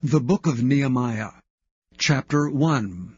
The Book of Nehemiah, Chapter 1.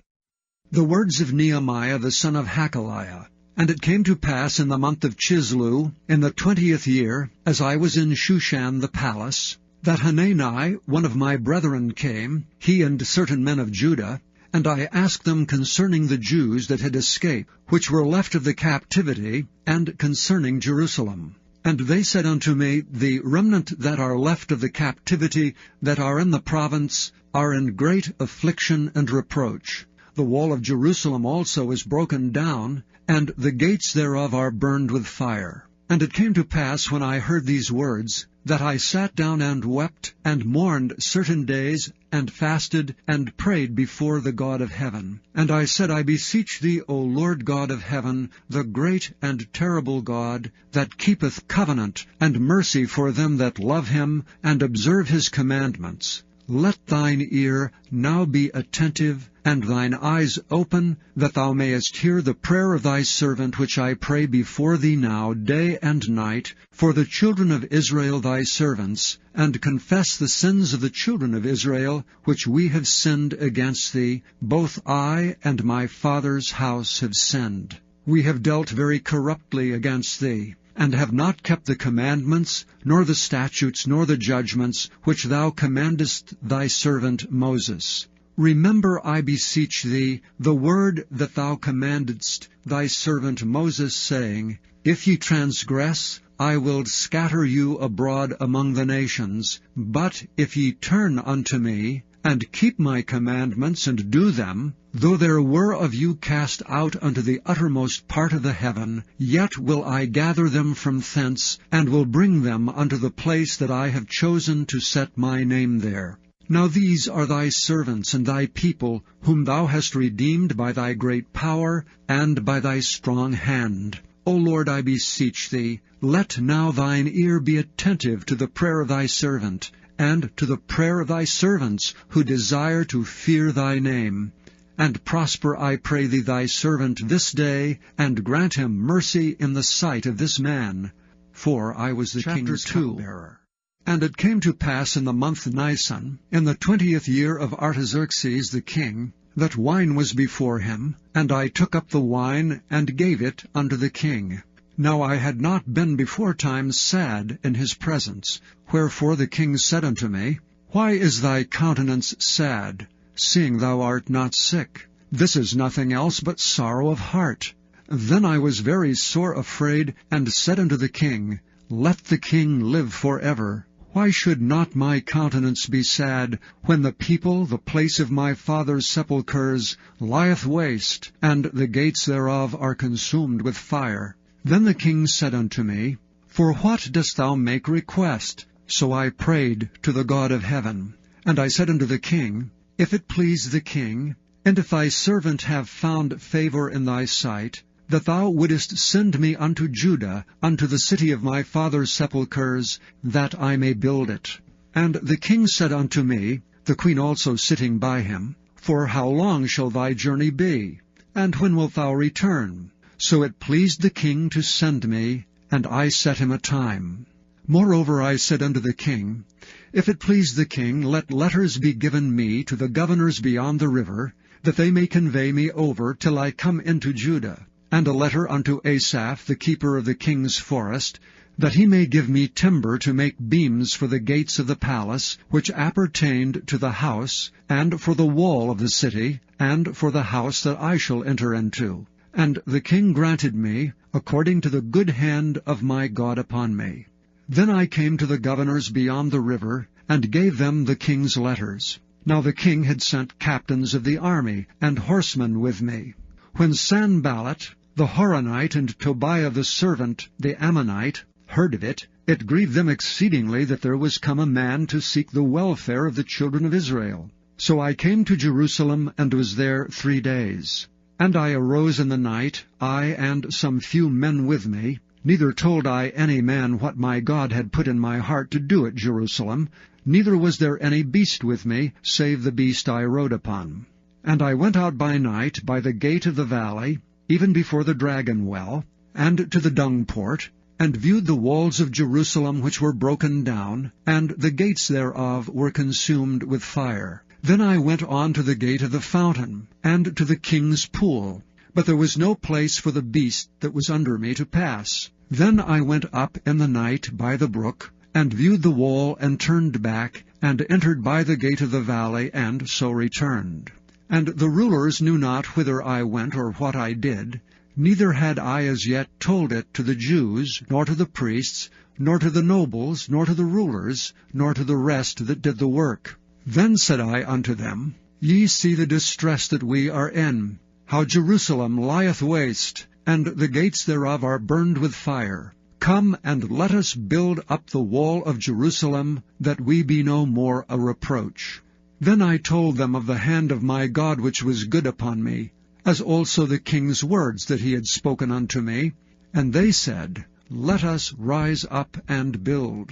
The words of Nehemiah the son of Hakaliah. And it came to pass in the month of Chislew, in the 20th year, as I was in Shushan the palace, that Hanani, one of my brethren, came, he and certain men of Judah, and I asked them concerning the Jews that had escaped, which were left of the captivity, and concerning Jerusalem. And they said unto me, The remnant that are left of the captivity that are in the province are in great affliction and reproach. The wall of Jerusalem also is broken down, and the gates thereof are burned with fire. And it came to pass, when I heard these words, that I sat down and wept, and mourned certain days, and fasted, and prayed before the God of heaven. And I said, I beseech thee, O Lord God of heaven, the great and terrible God, that keepeth covenant and mercy for them that love him, and observe his commandments. Let thine ear now be attentive, and thine eyes open, that thou mayest hear the prayer of thy servant, which I pray before thee now, day and night, for the children of Israel thy servants, and confess the sins of the children of Israel, which we have sinned against thee. Both I and my father's house have sinned. We have dealt very corruptly against thee, and have not kept the commandments, nor the statutes, nor the judgments, which thou commandest thy servant Moses. Remember, I beseech thee, the word that thou commandedst thy servant Moses, saying, If ye transgress, I will scatter you abroad among the nations. But if ye turn unto me, and keep my commandments, and do them, though there were of you cast out unto the uttermost part of the heaven, yet will I gather them from thence, and will bring them unto the place that I have chosen to set my name there. Now these are thy servants and thy people, whom thou hast redeemed by thy great power, and by thy strong hand. O Lord, I beseech thee, let now thine ear be attentive to the prayer of thy servant, and to the prayer of thy servants, who desire to fear thy name. And prosper, I pray thee, thy servant this day, and grant him mercy in the sight of this man. For I was the king's cupbearer. And it came to pass in the month Nisan, in the 20th year of Artaxerxes the king, that wine was before him, and I took up the wine, and gave it unto the king. Now I had not been beforetime sad in his presence. Wherefore the king said unto me, Why is thy countenance sad, seeing thou art not sick? This is nothing else but sorrow of heart. Then I was very sore afraid, and said unto the king, Let the king live forever. Why should not my countenance be sad, when the people, the place of my father's sepulchres, lieth waste, and the gates thereof are consumed with fire? Then the king said unto me, For what dost thou make request? So I prayed to the God of heaven. And I said unto the king, If it please the king, and if thy servant have found favor in thy sight, that thou wouldest send me unto Judah, unto the city of my father's sepulchres, that I may build it. And the king said unto me, the queen also sitting by him, For how long shall thy journey be? And when wilt thou return? So it pleased the king to send me, and I set him a time. Moreover I said unto the king, If it please the king, let letters be given me to the governors beyond the river, that they may convey me over till I come into Judah, and a letter unto Asaph, the keeper of the king's forest, that he may give me timber to make beams for the gates of the palace, which appertained to the house, and for the wall of the city, and for the house that I shall enter into. And the king granted me, according to the good hand of my God upon me. Then I came to the governors beyond the river, and gave them the king's letters. Now the king had sent captains of the army, and horsemen with me. When Sanballat, the Horonite, and Tobiah the servant, the Ammonite, heard of it, it grieved them exceedingly that there was come a man to seek the welfare of the children of Israel. So I came to Jerusalem, and was there 3 days. And I arose in the night, I and some few men with me. Neither told I any man what my God had put in my heart to do at Jerusalem, neither was there any beast with me, save the beast I rode upon. And I went out by night by the gate of the valley, even before the dragon well, and to the dung port, and viewed the walls of Jerusalem which were broken down, and the gates thereof were consumed with fire. Then I went on to the gate of the fountain, and to the king's pool, but there was no place for the beast that was under me to pass. Then I went up in the night by the brook, and viewed the wall, and turned back, and entered by the gate of the valley, and so returned. And the rulers knew not whither I went or what I did, neither had I as yet told it to the Jews, nor to the priests, nor to the nobles, nor to the rulers, nor to the rest that did the work. Then said I unto them, Ye see the distress that we are in, how Jerusalem lieth waste, and the gates thereof are burned with fire. Come, and let us build up the wall of Jerusalem, that we be no more a reproach. Then I told them of the hand of my God which was good upon me, as also the king's words that he had spoken unto me. And they said, Let us rise up and build.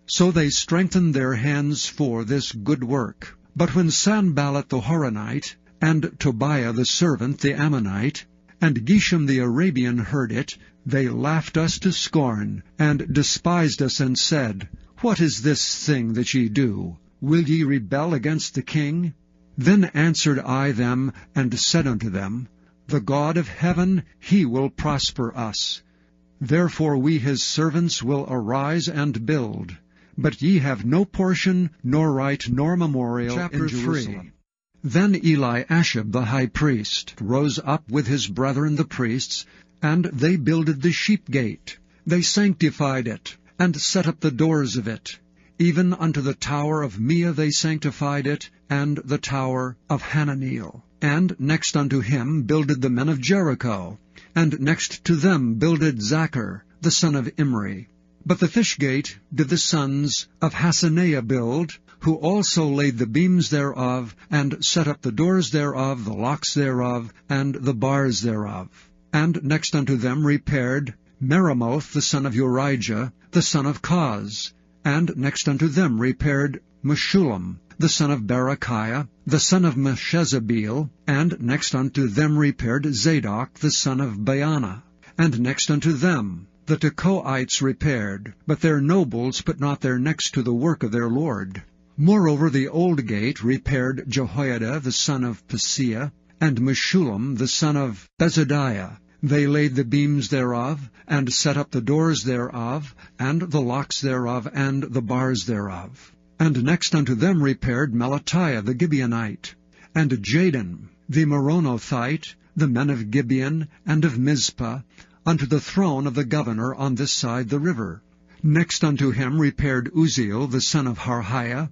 So they strengthened their hands for this good work. But when Sanballat the Horonite, and Tobiah the servant the Ammonite, and Geshem the Arabian heard it, they laughed us to scorn, and despised us, and said, What is this thing that ye do? Will ye rebel against the king? Then answered I them, and said unto them, The God of heaven, he will prosper us. Therefore we his servants will arise and build. But ye have no portion, nor right, nor memorial Chapter in Jerusalem. 3. Then Eliashib the high priest rose up with his brethren the priests, and they builded the sheep gate. They sanctified it, and set up the doors of it. Even unto the tower of Mia they sanctified it, and the tower of Hananeel. And next unto him builded the men of Jericho, and next to them builded Zachar, the son of Imri. But the fish gate did the sons of Hasaneah build, who also laid the beams thereof, and set up the doors thereof, the locks thereof, and the bars thereof. And next unto them repaired Meremoth the son of Urijah, the son of Koz. And next unto them repaired Meshullam, the son of Berechiah, the son of Meshezabeel. And next unto them repaired Zadok, the son of Baana. And next unto them the Tekoites repaired, but their nobles put not their necks to the work of their lord. Moreover the old gate repaired Jehoiada, the son of Paseah, and Meshullam, the son of Bezadiah. They laid the beams thereof, and set up the doors thereof, and the locks thereof, and the bars thereof. And next unto them repaired Melatiah the Gibeonite, and Jadon the Meronothite, the men of Gibeon and of Mizpah, unto the throne of the governor on this side the river. Next unto him repaired Uzziel the son of Harhiah,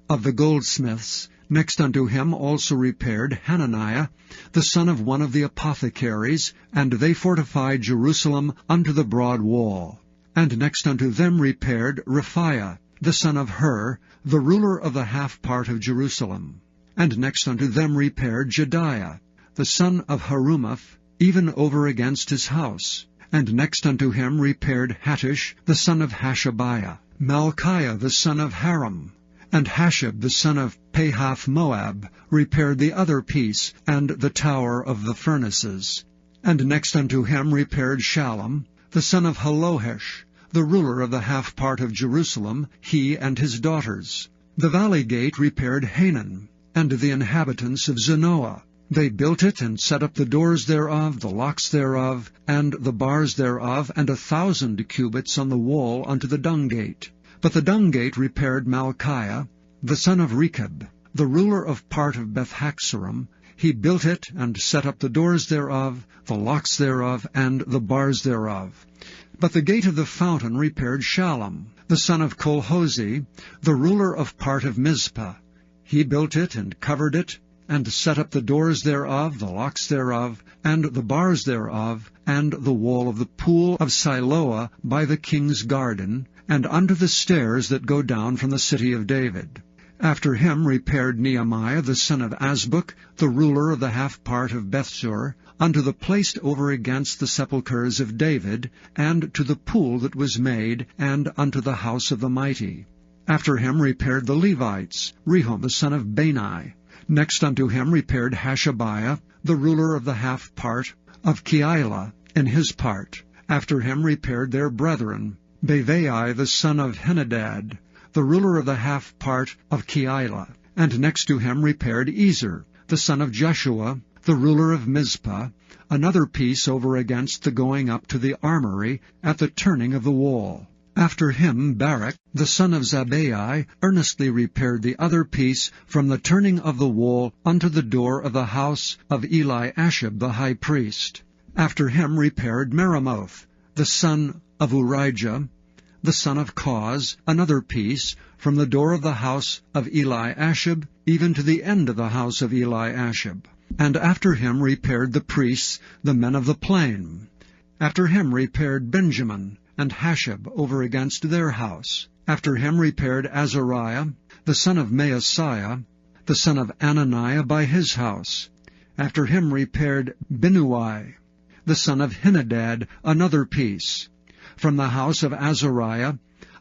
of the goldsmiths. Next unto him also repaired Hananiah, the son of one of the apothecaries, and they fortified Jerusalem unto the broad wall. And next unto them repaired Rephaiah, the son of Hur, the ruler of the half part of Jerusalem. And next unto them repaired Jediah, the son of Harumaph, even over against his house. And next unto him repaired Hattush, the son of Hashabiah, Malchiah, the son of Haram, and Hashab, the son of Pahath-Moab, repaired the other piece, and the tower of the furnaces. And next unto him repaired Shallum, the son of Halohesh, the ruler of the half part of Jerusalem, he and his daughters. The valley gate repaired Hanan, and the inhabitants of Zanoah. They built it, and set up the doors thereof, the locks thereof, and the bars thereof, and 1,000 cubits on the wall unto the dung gate. But the dung gate repaired Malchiah, the son of Rechab, the ruler of part of Beth-Haxorim. He built it, and set up the doors thereof, the locks thereof, and the bars thereof. But the gate of the fountain repaired Shallum, the son of Colhozi, the ruler of part of Mizpah. He built it, and covered it, and set up the doors thereof, the locks thereof, and the bars thereof, and the wall of the pool of Siloah by the king's garden, and unto the stairs that go down from the city of David. After him repaired Nehemiah the son of Azbuk, the ruler of the half part of Bethsur, unto the place over against the sepulchres of David, and to the pool that was made, and unto the house of the mighty. After him repaired the Levites, Rehum the son of Bani. Next unto him repaired Hashabiah, the ruler of the half part of Keilah in his part. After him repaired their brethren, Bavai the son of Henadad, the ruler of the half part of Keilah. And next to him repaired Ezer, the son of Jeshua, the ruler of Mizpah, another piece over against the going up to the armory at the turning of the wall. After him Barak, the son of Zabbai, earnestly repaired the other piece from the turning of the wall unto the door of the house of Eliashib the high priest. After him repaired Meremoth, the son of Urijah, the son of Koz, another piece, from the door of the house of Eliashib, even to the end of the house of Eliashib. And after him repaired the priests, the men of the plain. After him repaired Benjamin, and Hashab over against their house. After him repaired Azariah, the son of Maaseiah, the son of Ananiah by his house. After him repaired Binnui, the son of Henadad, another piece, from the house of Azariah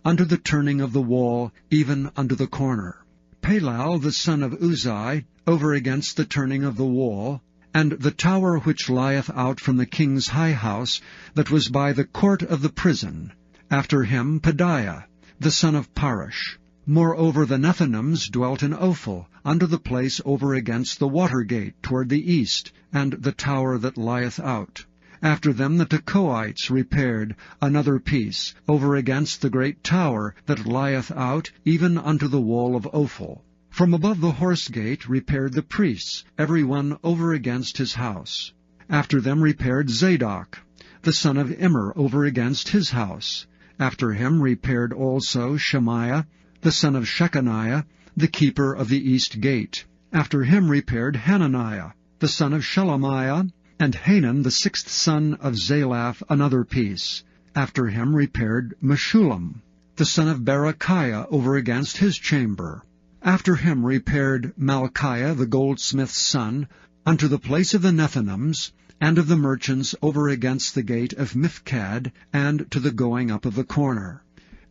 unto the turning of the wall, even unto the corner. Palal, the son of Uzai, over against the turning of the wall, and the tower which lieth out from the king's high house, that was by the court of the prison. After him Pedaiah, the son of Parosh. Moreover the Nethinims dwelt in Ophel, unto the place over against the water gate toward the east, and the tower that lieth out. After them the Tekoites repaired another piece, over against the great tower that lieth out, even unto the wall of Ophel. From above the horse gate repaired the priests, every one over against his house. After them repaired Zadok, the son of Immer, over against his house. After him repaired also Shemaiah, the son of Shechaniah, the keeper of the east gate. After him repaired Hananiah, the son of Shelemiah, and Hanan, the sixth son of Zalaph, another piece. After him repaired Meshullam, the son of Berechiah, over against his chamber. After him repaired Malchiah, the goldsmith's son, unto the place of the Nethinims, and of the merchants over against the gate of Mifkad, and to the going up of the corner.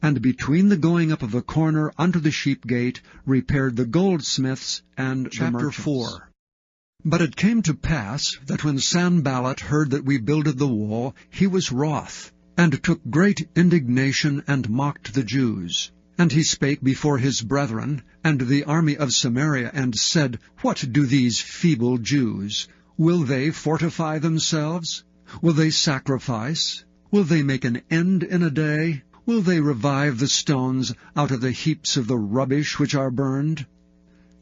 And between the going up of the corner unto the sheep gate repaired the goldsmiths and the merchants. Chapter 4. But it came to pass that when Sanballat heard that we builded the wall, he was wroth, and took great indignation, and mocked the Jews. And he spake before his brethren, and the army of Samaria, and said, What do these feeble Jews? Will they fortify themselves? Will they sacrifice? Will they make an end in a day? Will they revive the stones out of the heaps of the rubbish which are burned?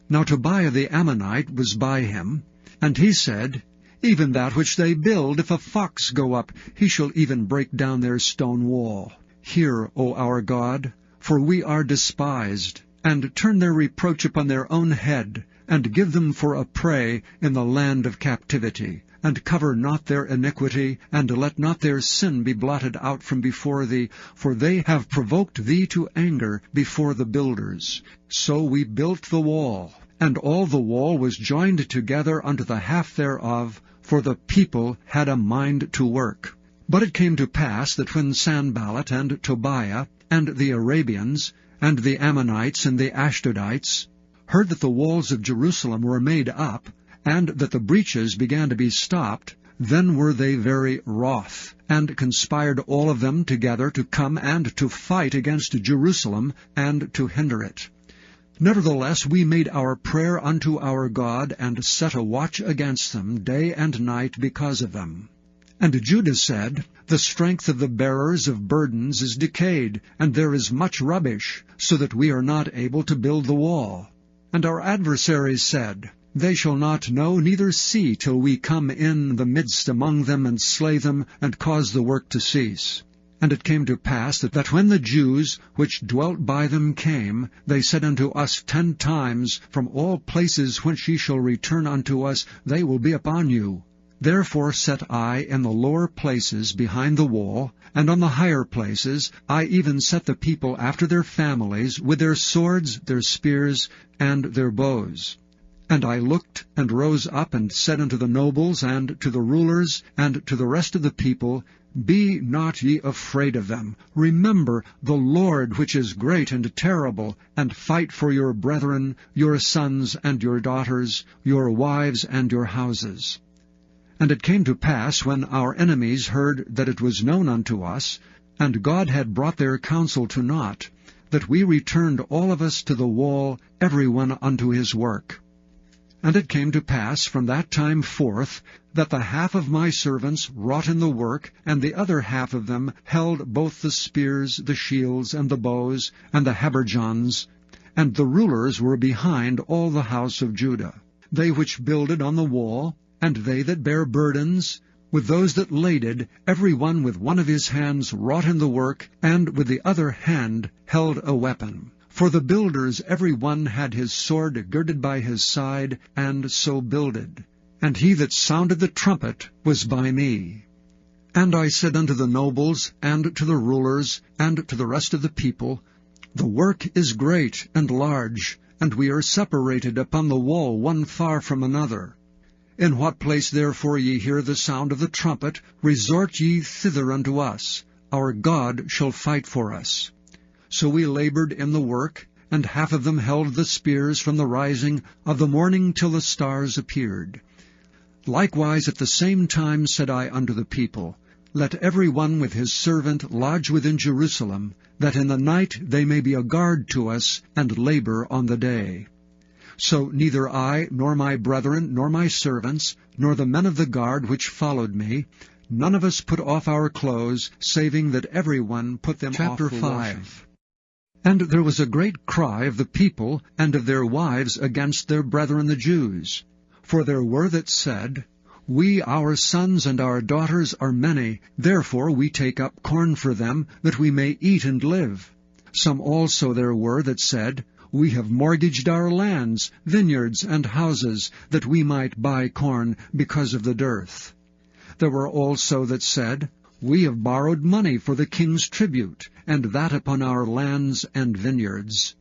Now Tobiah the Ammonite was by him, and he said, Even that which they build, if a fox go up, he shall even break down their stone wall. Hear, O our God, for we are despised, and turn their reproach upon their own head, and give them for a prey in the land of captivity, and cover not their iniquity, and let not their sin be blotted out from before thee, for they have provoked thee to anger before the builders. So we built the wall, and all the wall was joined together unto the half thereof, for the people had a mind to work. But it came to pass that when Sanballat and Tobiah and the Arabians and the Ammonites and the Ashdodites heard that the walls of Jerusalem were made up, and that the breaches began to be stopped, then were they very wroth, and conspired all of them together to come and to fight against Jerusalem, and to hinder it. Nevertheless we made our prayer unto our God, and set a watch against them day and night because of them. And Judah said, The strength of the bearers of burdens is decayed, and there is much rubbish, so that we are not able to build the wall. And our adversaries said, They shall not know neither see till we come in the midst among them, and slay them, and cause the work to cease. And it came to pass that when the Jews which dwelt by them came, they said unto us 10 times, From all places whence ye shall return unto us, they will be upon you. Therefore set I in the lower places behind the wall, and on the higher places I even set the people after their families, with their swords, their spears, and their bows. And I looked and rose up, and said unto the nobles, and to the rulers, and to the rest of the people, Be not ye afraid of them. Remember the Lord, which is great and terrible, and fight for your brethren, your sons and your daughters, your wives and your houses. And it came to pass, when our enemies heard that it was known unto us, and God had brought their counsel to naught, that we returned all of us to the wall, every one unto his work. And it came to pass from that time forth, that the half of my servants wrought in the work, and the other half of them held both the spears, the shields, and the bows, and the habergeons, and the rulers were behind all the house of Judah, they which builded on the wall, and they that bare burdens, with those that laded, every one with one of his hands wrought in the work, and with the other hand held a weapon. For the builders every one had his sword girded by his side, and so builded. And he that sounded the trumpet was by me. And I said unto the nobles, and to the rulers, and to the rest of the people, The work is great and large, and we are separated upon the wall one far from another. In what place therefore ye hear the sound of the trumpet, resort ye thither unto us. Our God shall fight for us. So we labored in the work, and half of them held the spears from the rising of the morning till the stars appeared. Likewise at the same time said I unto the people, Let every one with his servant lodge within Jerusalem, that in the night they may be a guard to us, and labor on the day. So neither I, nor my brethren, nor my servants, nor the men of the guard which followed me, none of us put off our clothes, saving that every one put them off for washing. And there was a great cry of the people and of their wives against their brethren the Jews. For there were that said, We, our sons and our daughters, are many, therefore we take up corn for them, that we may eat and live. Some also there were that said, We have mortgaged our lands, vineyards, and houses, that we might buy corn, because of the dearth. There were also that said, We have borrowed money for the king's tribute, and that upon our lands and vineyards.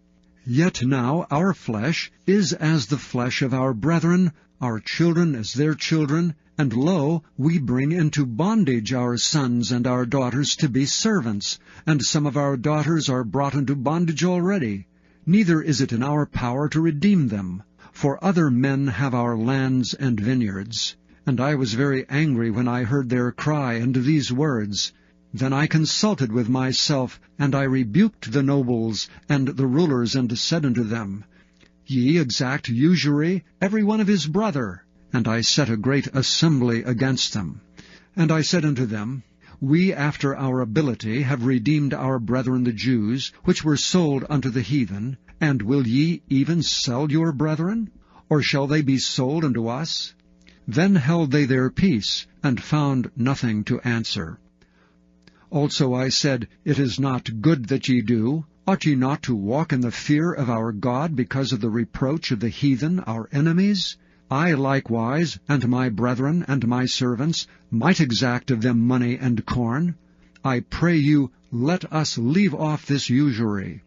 Yet now our flesh is as the flesh of our brethren, our children as their children, and lo, we bring into bondage our sons and our daughters to be servants, and some of our daughters are brought into bondage already. Neither is it in our power to redeem them, for other men have our lands and vineyards. And I was very angry when I heard their cry and these words. Then I consulted with myself, and I rebuked the nobles and the rulers, and said unto them, Ye exact usury, every one of his brother. And I set a great assembly against them. And I said unto them, We after our ability have redeemed our brethren the Jews, which were sold unto the heathen. And will ye even sell your brethren? Or shall they be sold unto us? Then held they their peace, and found nothing to answer. Also I said, It is not good that ye do. Ought ye not to walk in the fear of our God, because of the reproach of the heathen, our enemies? I likewise, and my brethren, and my servants, might exact of them money and corn. I pray you, let us leave off this usury.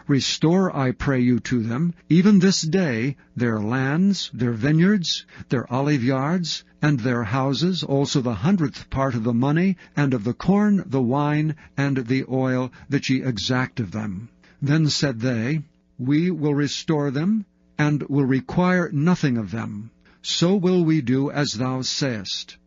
Restore, I pray you, to them, even this day, their lands, their vineyards, their oliveyards, and their houses, also the 100th part of the money, and of the corn, the wine, and the oil, that ye exact of them. Then said they, We will restore them, and will require nothing of them. So will we do as thou sayest.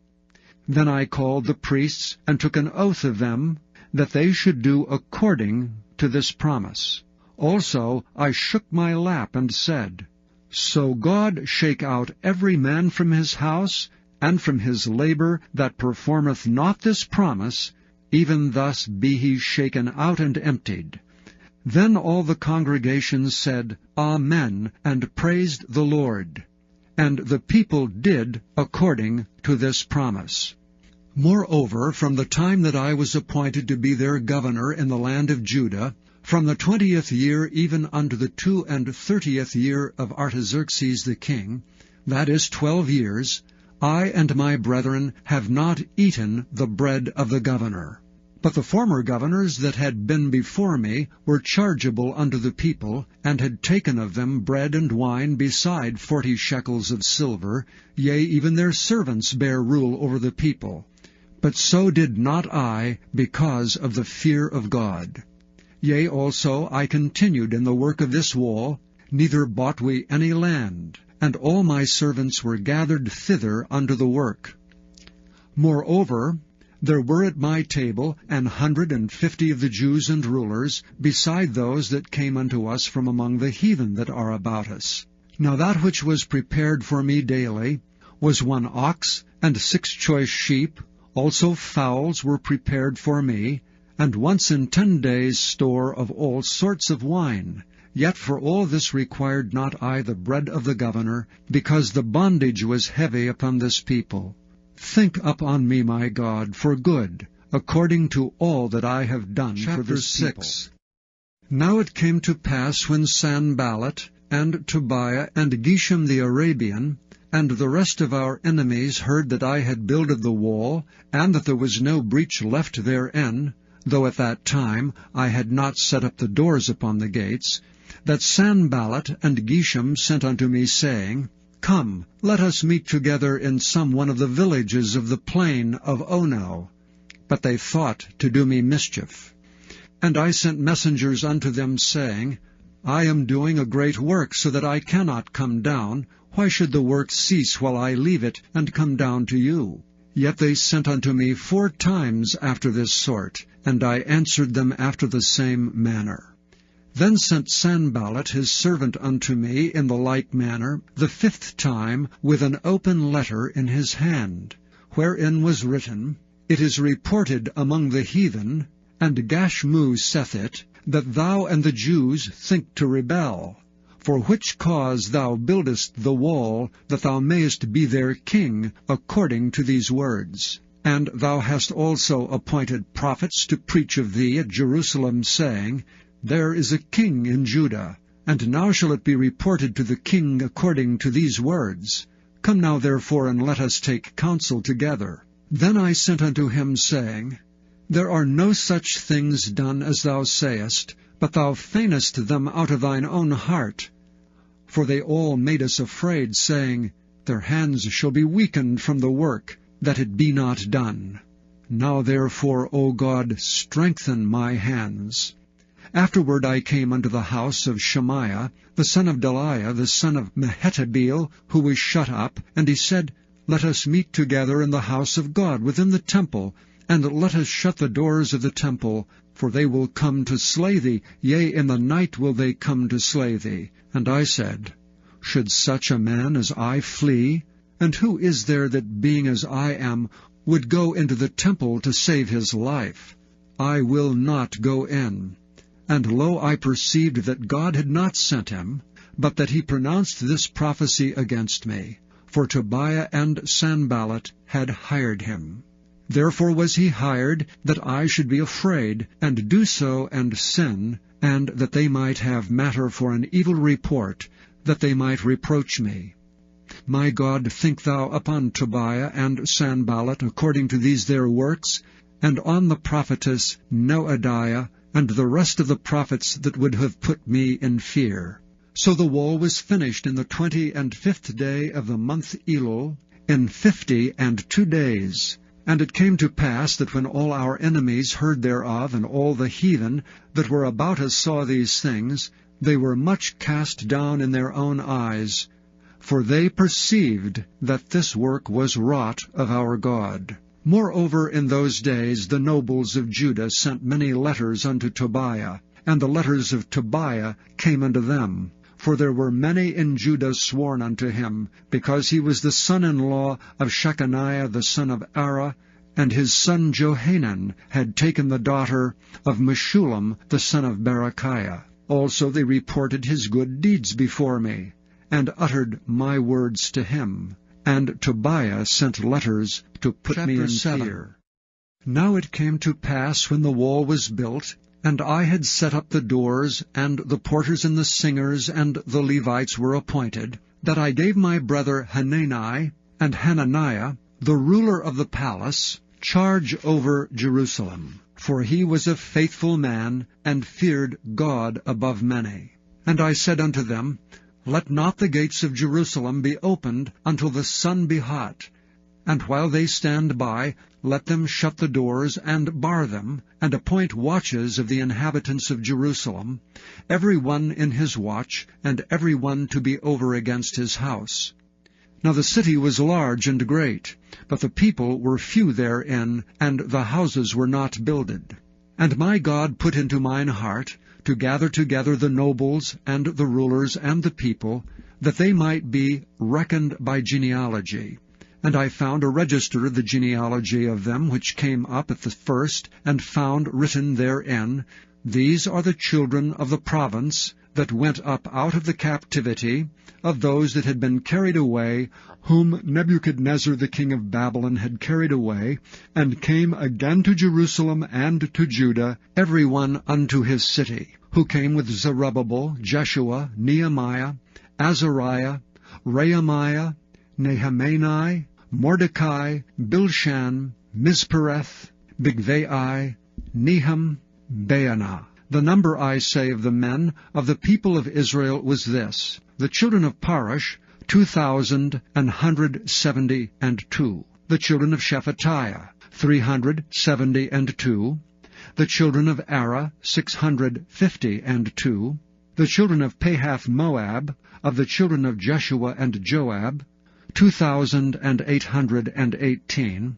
Then I called the priests, and took an oath of them, that they should do according to this promise. Also I shook my lap, and said, So God shake out every man from his house, and from his labor, that performeth not this promise, even thus be he shaken out and emptied. Then all the congregation said, Amen, and praised the Lord. And the people did according to this promise. Moreover, from the time that I was appointed to be their governor in the land of Judah, from the 20th year even unto the 32nd year of Artaxerxes the king, that is 12 years, I and my brethren have not eaten the bread of the governor. But the former governors that had been before me were chargeable unto the people, and had taken of them bread and wine beside 40 shekels of silver, yea, even their servants bare rule over the people. But so did not I, because of the fear of God. Yea, also I continued in the work of this wall, neither bought we any land, and all my servants were gathered thither unto the work. Moreover, there were at my table 150 of the Jews and rulers, beside those that came unto us from among the heathen that are about us. Now that which was prepared for me daily was 1 ox, and 6 choice sheep, also fowls were prepared for me, and once in 10 days' store of all sorts of wine. Yet for all this required not I the bread of the governor, because the bondage was heavy upon this people. Think upon me, my God, for good, according to all that I have done for this 6. Now it came to pass, when Sanballat, and Tobiah, and Geshem the Arabian, and the rest of our enemies heard that I had builded the wall, and that there was no breach left therein, though at that time I had not set up the doors upon the gates, that Sanballat and Geshem sent unto me, saying, Come, let us meet together in some one of the villages of the plain of Ono. But they thought to do me mischief. And I sent messengers unto them, saying, I am doing a great work, so that I cannot come down. Why should the work cease while I leave it, and come down to you? Yet they sent unto me 4 times after this sort, and I answered them after the same manner. Then sent Sanballat his servant unto me in the like manner, the 5th time, with an open letter in his hand, wherein was written, It is reported among the heathen, and Gashmu saith it, that thou and the Jews think to rebel, for which cause thou buildest the wall, that thou mayest be their king, according to these words. And thou hast also appointed prophets to preach of thee at Jerusalem, saying, There is a king in Judah, and now shall it be reported to the king according to these words. Come now therefore, and let us take counsel together. Then I sent unto him, saying, There are no such things done as thou sayest, but thou feignest them out of thine own heart. For they all made us afraid, saying, Their hands shall be weakened from the work, that it be not done. Now therefore, O God, strengthen my hands. Afterward I came unto the house of Shemaiah, the son of Delaiah, the son of Mehetabeel, who was shut up, and he said, Let us meet together in the house of God within the temple, and let us shut the doors of the temple, for they will come to slay thee, yea, in the night will they come to slay thee. And I said, Should such a man as I flee? And who is there that, being as I am, would go into the temple to save his life? I will not go in. And lo, I perceived that God had not sent him, but that he pronounced this prophecy against me. For Tobiah and Sanballat had hired him. Therefore was he hired, that I should be afraid, and do so and sin, and that they might have matter for an evil report, that they might reproach me. My God, think thou upon Tobiah and Sanballat according to these their works, and on the prophetess Noadiah, and the rest of the prophets that would have put me in fear. So the wall was finished in the 25th day of the month Elul, in 52 days. And it came to pass that when all our enemies heard thereof, and all the heathen that were about us saw these things, they were much cast down in their own eyes, for they perceived that this work was wrought of our God. Moreover, in those days the nobles of Judah sent many letters unto Tobiah, and the letters of Tobiah came unto them. For there were many in Judah sworn unto him, because he was the son-in-law of Shechaniah the son of Ara, and his son Johanan had taken the daughter of Meshullam the son of Berechiah. Also they reported his good deeds before me, and uttered my words to him. And Tobiah sent letters to put me in fear. Now it came to pass, when the wall was built, and I had set up the doors, and the porters and the singers and the Levites were appointed, that I gave my brother Hanani and Hananiah, the ruler of the palace, charge over Jerusalem. For he was a faithful man, and feared God above many. And I said unto them, Let not the gates of Jerusalem be opened until the sun be hot. And while they stand by, let them shut the doors and bar them, and appoint watches of the inhabitants of Jerusalem, every one in his watch, and every one to be over against his house. Now the city was large and great, but the people were few therein, and the houses were not builded. And my God put into mine heart to gather together the nobles and the rulers and the people, that they might be reckoned by genealogy. And I found a register of the genealogy of them which came up at the first, and found written therein, These are the children of the province that went up out of the captivity, of those that had been carried away, whom Nebuchadnezzar the king of Babylon had carried away, and came again to Jerusalem and to Judah, every one unto his city, who came with Zerubbabel, Jeshua, Nehemiah, Azariah, Rehemiah, Nehemiah, Mordecai, Bilshan, Mizpereth, Bigvai, Nehum, Baanah. The number, I say, of the men of the people of Israel was this: the children of Parosh, 2,172. The children of Shephatiah, 372. The children of Ara, 652. The children of Pahath Moab, of the children of Jeshua and Joab, 2,818.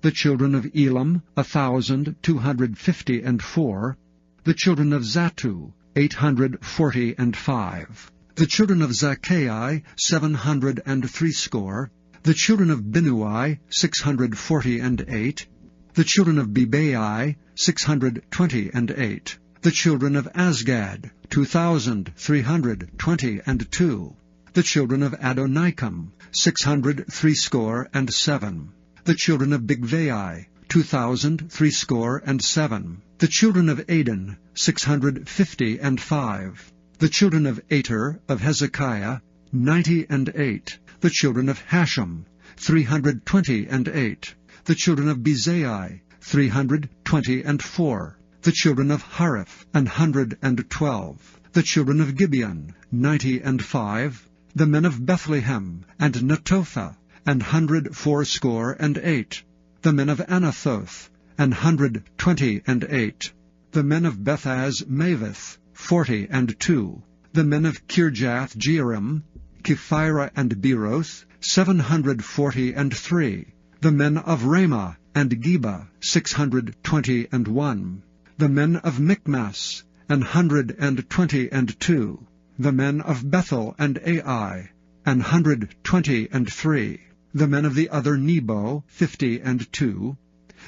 The children of Elam, 1,254. The children of Zattu, 845. The children of Zaccai, 760. The children of Binnui, 648. The children of Bebai, 628. The children of Azgad, 2,322. The children of Adonikam, 667. The children of Bigvai, 2,307. The children of Adin, 655. The children of Ater of Hezekiah, 98. The children of Hashem, 328. The children of Bezai, 324. The children of Hariph, 112. The children of Gibeon, 95. The men of Bethlehem, and Netophah, 168. The men of Anathoth, 128. The men of Bethaz Mavith, 42. The men of Kirjath Jearim, Kephirah and Beeroth, 743. The men of Ramah and Geba, 621. The men of Michmas, 122. The men of Bethel and Ai, 123. The men of the other Nebo, 52.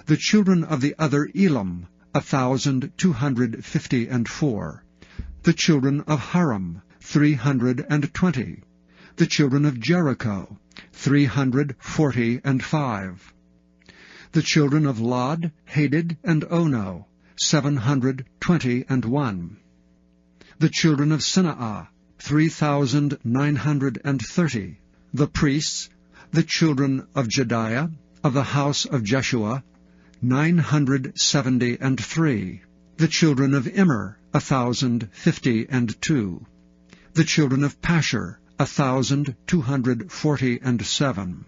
The children of the other Elam, 1,254. The children of Haram, 320. The children of Jericho, 345. The children of Lod, Hadid, and Ono, 721. The children of Sineah, 3,930. The priests, the children of Jediah, of the house of Jeshua, 973. The children of Immer, 1,052. The children of Pashur, 1,247.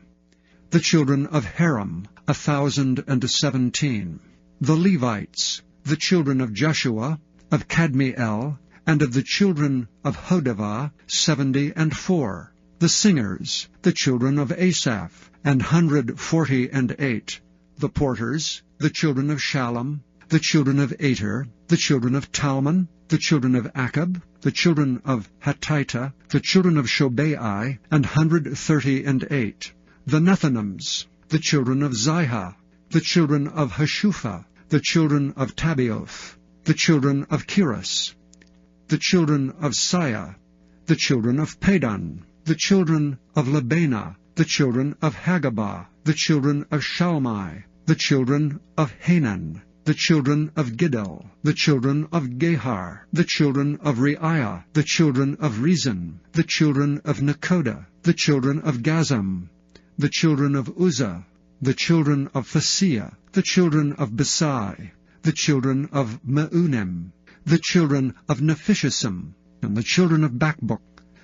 The children of Haram, 1,017. The Levites, the children of Jeshua, of Kadmiel, and of the children of Hodavah, 74. The singers, the children of Asaph, 148. The porters, the children of Shallum, the children of Ater, the children of Talmon, the children of Akab, the children of Hattita, the children of Shobai, 138. The Nethinims, the children of Ziha, the children of Hashupha, the children of Tabioth, the children of Kiras, the children of Siah, the children of Padan, the children of Labana, the children of Hagabah, the children of Shalmai, the children of Hanan, the children of Giddel, the children of Gehar, the children of Reiah, the children of Rezin, the children of Nekoda, the children of Gazam, the children of Uzzah, the children of Phasiah, the children of Besai, the children of Meunim, the children of Nephishisim, and the children of Bakbuk,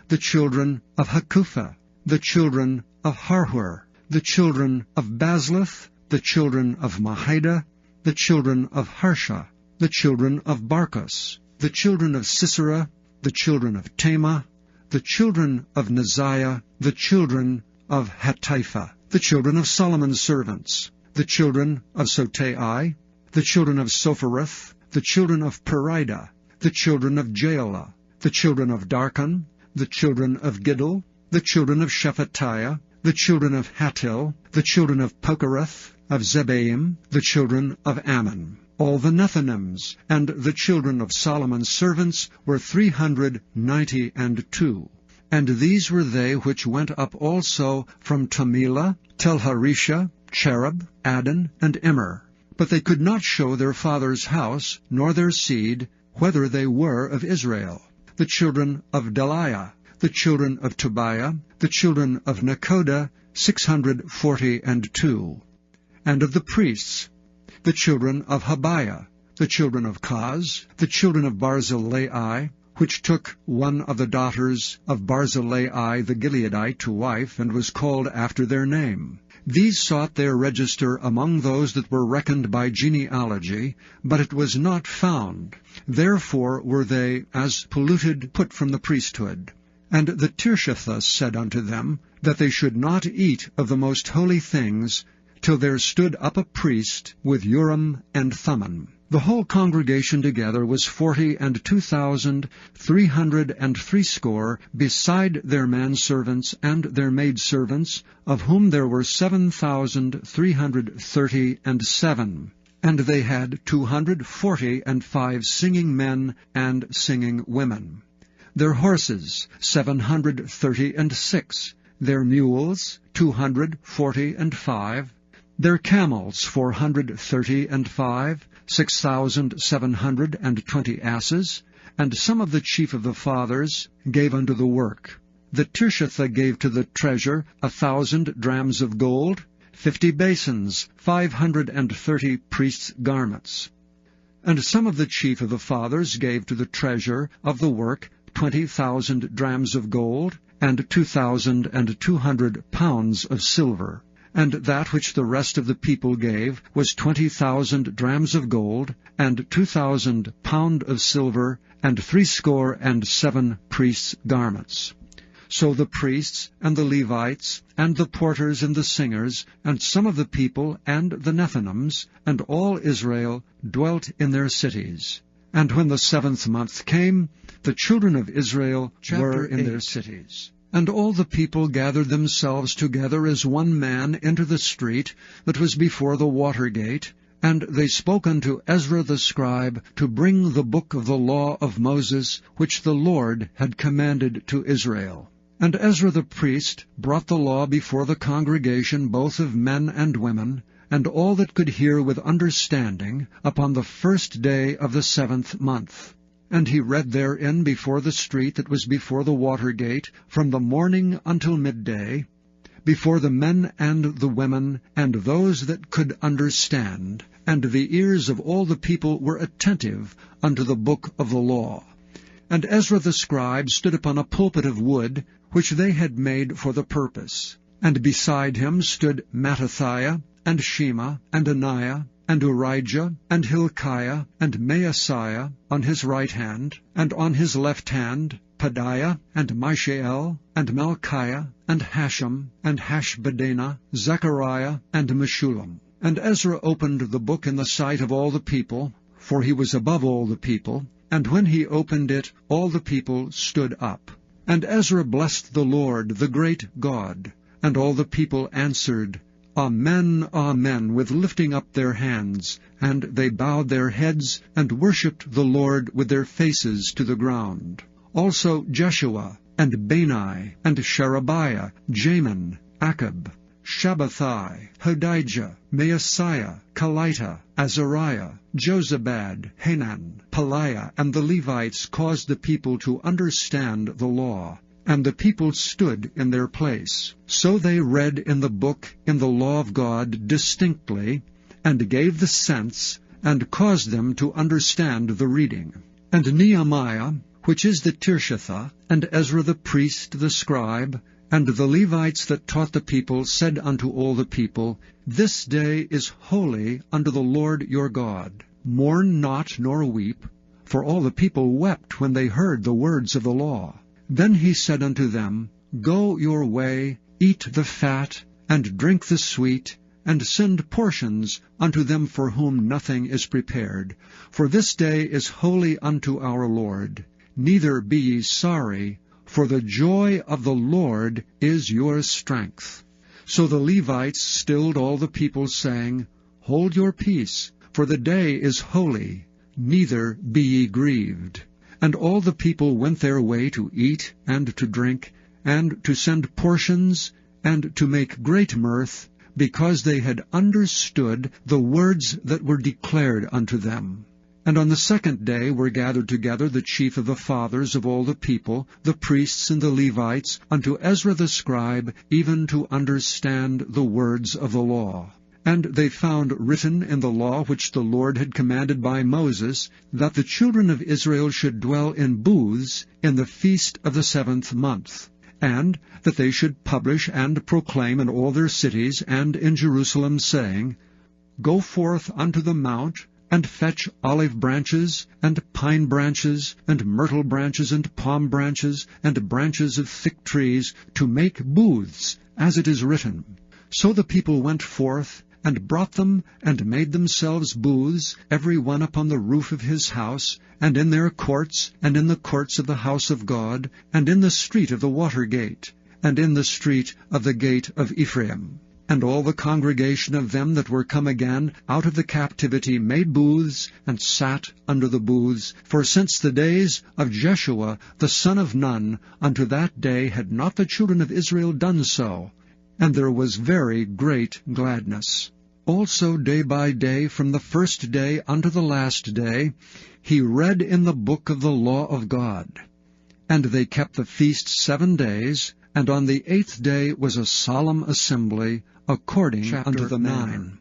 the children of Hakupha, the children of Harhur, the children of Bazluth, the children of Mahida, the children of Harsha, the children of Barkos, the children of Sisera, the children of Tema, the children of Neziah, the children of Hatipha, the children of Solomon's servants, the children of Sotai, the children of Sophereth, the children of Perida, the children of Jaela, the children of Darkon, the children of Giddel, the children of Shephatiah, the children of Hattil, the children of Pokereth, of Zebaim, the children of Ammon. All the Nethinims, and the children of Solomon's servants were 392. And these were they which went up also from Tamila, Telharisha, Cherub, Adon, and Immer. But they could not show their father's house, nor their seed, whether they were of Israel. The children of Deliah, the children of Tobiah, the children of Nekoda, 642. And of the priests, the children of Habiah, the children of Kaz, the children of Barzillai, which took one of the daughters of Barzillai the Gileadite to wife, and was called after their name. These sought their register among those that were reckoned by genealogy, but it was not found. Therefore were they, as polluted, put from the priesthood. And the Tirshatha said unto them, that they should not eat of the most holy things, till there stood up a priest with Urim and Thummim. The whole congregation together was 42,360, beside their manservants and their maidservants, of whom there were 7,337. And they had 245 singing men and singing women. Their horses 736, their mules 245, their camels 435, 6,720 asses, and some of the chief of the fathers gave unto the work. The Tirshatha gave to the treasure 1,000 drams of gold, 50 basins, 530 priests' garments. And some of the chief of the fathers gave to the treasure of the work 20,000 drams of gold, and 2,200 pounds of silver. And that which the rest of the people gave was 20,000 drams of gold, and 2,000 pound of silver, and 67 priests' garments. So the priests, and the Levites, and the porters, and the singers, and some of the people, and the Nethinims, and all Israel, dwelt in their cities. And when the 7th month came, the children of Israel were in their cities. And all the people gathered themselves together as one man into the street that was before the water gate, and they spoke unto Ezra the scribe to bring the book of the law of Moses, which the Lord had commanded to Israel. And Ezra the priest brought the law before the congregation, both of men and women, and all that could hear with understanding, upon the 1st day of the 7th month. And he read therein before the street that was before the water gate, from the morning until midday, before the men and the women, and those that could understand, and the ears of all the people were attentive unto the book of the law. And Ezra the scribe stood upon a pulpit of wood, which they had made for the purpose. And beside him stood Mattithiah, and Shema, and Ananiah, and Urijah, and Hilkiah, and Maaseiah on his right hand, and on his left hand Pedaiah, and Mishael, and Malchiah, and Hashem, and Hashbaddanah, Zechariah, and Meshullam. And Ezra opened the book in the sight of all the people, for he was above all the people, and when he opened it, all the people stood up. And Ezra blessed the Lord, the great God, and all the people answered, Amen, Amen, with lifting up their hands. And they bowed their heads, and worshipped the Lord with their faces to the ground. Also Jeshua, and Bani, and Sherebiah, Jamin, Akab, Shabbathai, Hodijah, Maaseiah, Kelita, Azariah, Jozabad, Hanan, Pelaiah, and the Levites caused the people to understand the law. And the people stood in their place. So they read in the book, in the law of God, distinctly, and gave the sense, and caused them to understand the reading. And Nehemiah, which is the Tirshatha, and Ezra the priest, the scribe, and the Levites that taught the people, said unto all the people, This day is holy unto the Lord your God. Mourn not nor weep, for all the people wept when they heard the words of the law. Then he said unto them, Go your way, Eat the fat, and drink the sweet, and send portions unto them for whom nothing is prepared. For this day is holy unto our Lord. Neither be ye sorry, for the joy of the Lord is your strength. So the Levites stilled all the people, saying, Hold your peace, for the day is holy, neither be ye grieved. And all the people went their way to eat and to drink, and to send portions, and to make great mirth, because they had understood the words that were declared unto them. And on the second day were gathered together the chief of the fathers of all the people, the priests and the Levites, unto Ezra the scribe, even to understand the words of the law. And they found written in the law which the Lord had commanded by Moses, that the children of Israel should dwell in booths in the feast of the 7th month, and that they should publish and proclaim in all their cities and in Jerusalem, saying, Go forth unto the mount, and fetch olive branches, and pine branches, and myrtle branches, and palm branches, and branches of thick trees, to make booths, as it is written. So the people went forth, and brought them, and made themselves booths, every one upon the roof of his house, and in their courts, and in the courts of the house of God, and in the street of the water gate, and in the street of the gate of Ephraim. And all the congregation of them that were come again out of the captivity made booths, and sat under the booths. For since the days of Jeshua the son of Nun unto that day had not the children of Israel done so, and there was very great gladness. Also day by day, from the first day unto the last day, he read in the book of the law of God. And they kept the feast 7 days, and on the 8th day was a solemn assembly, according unto the manner.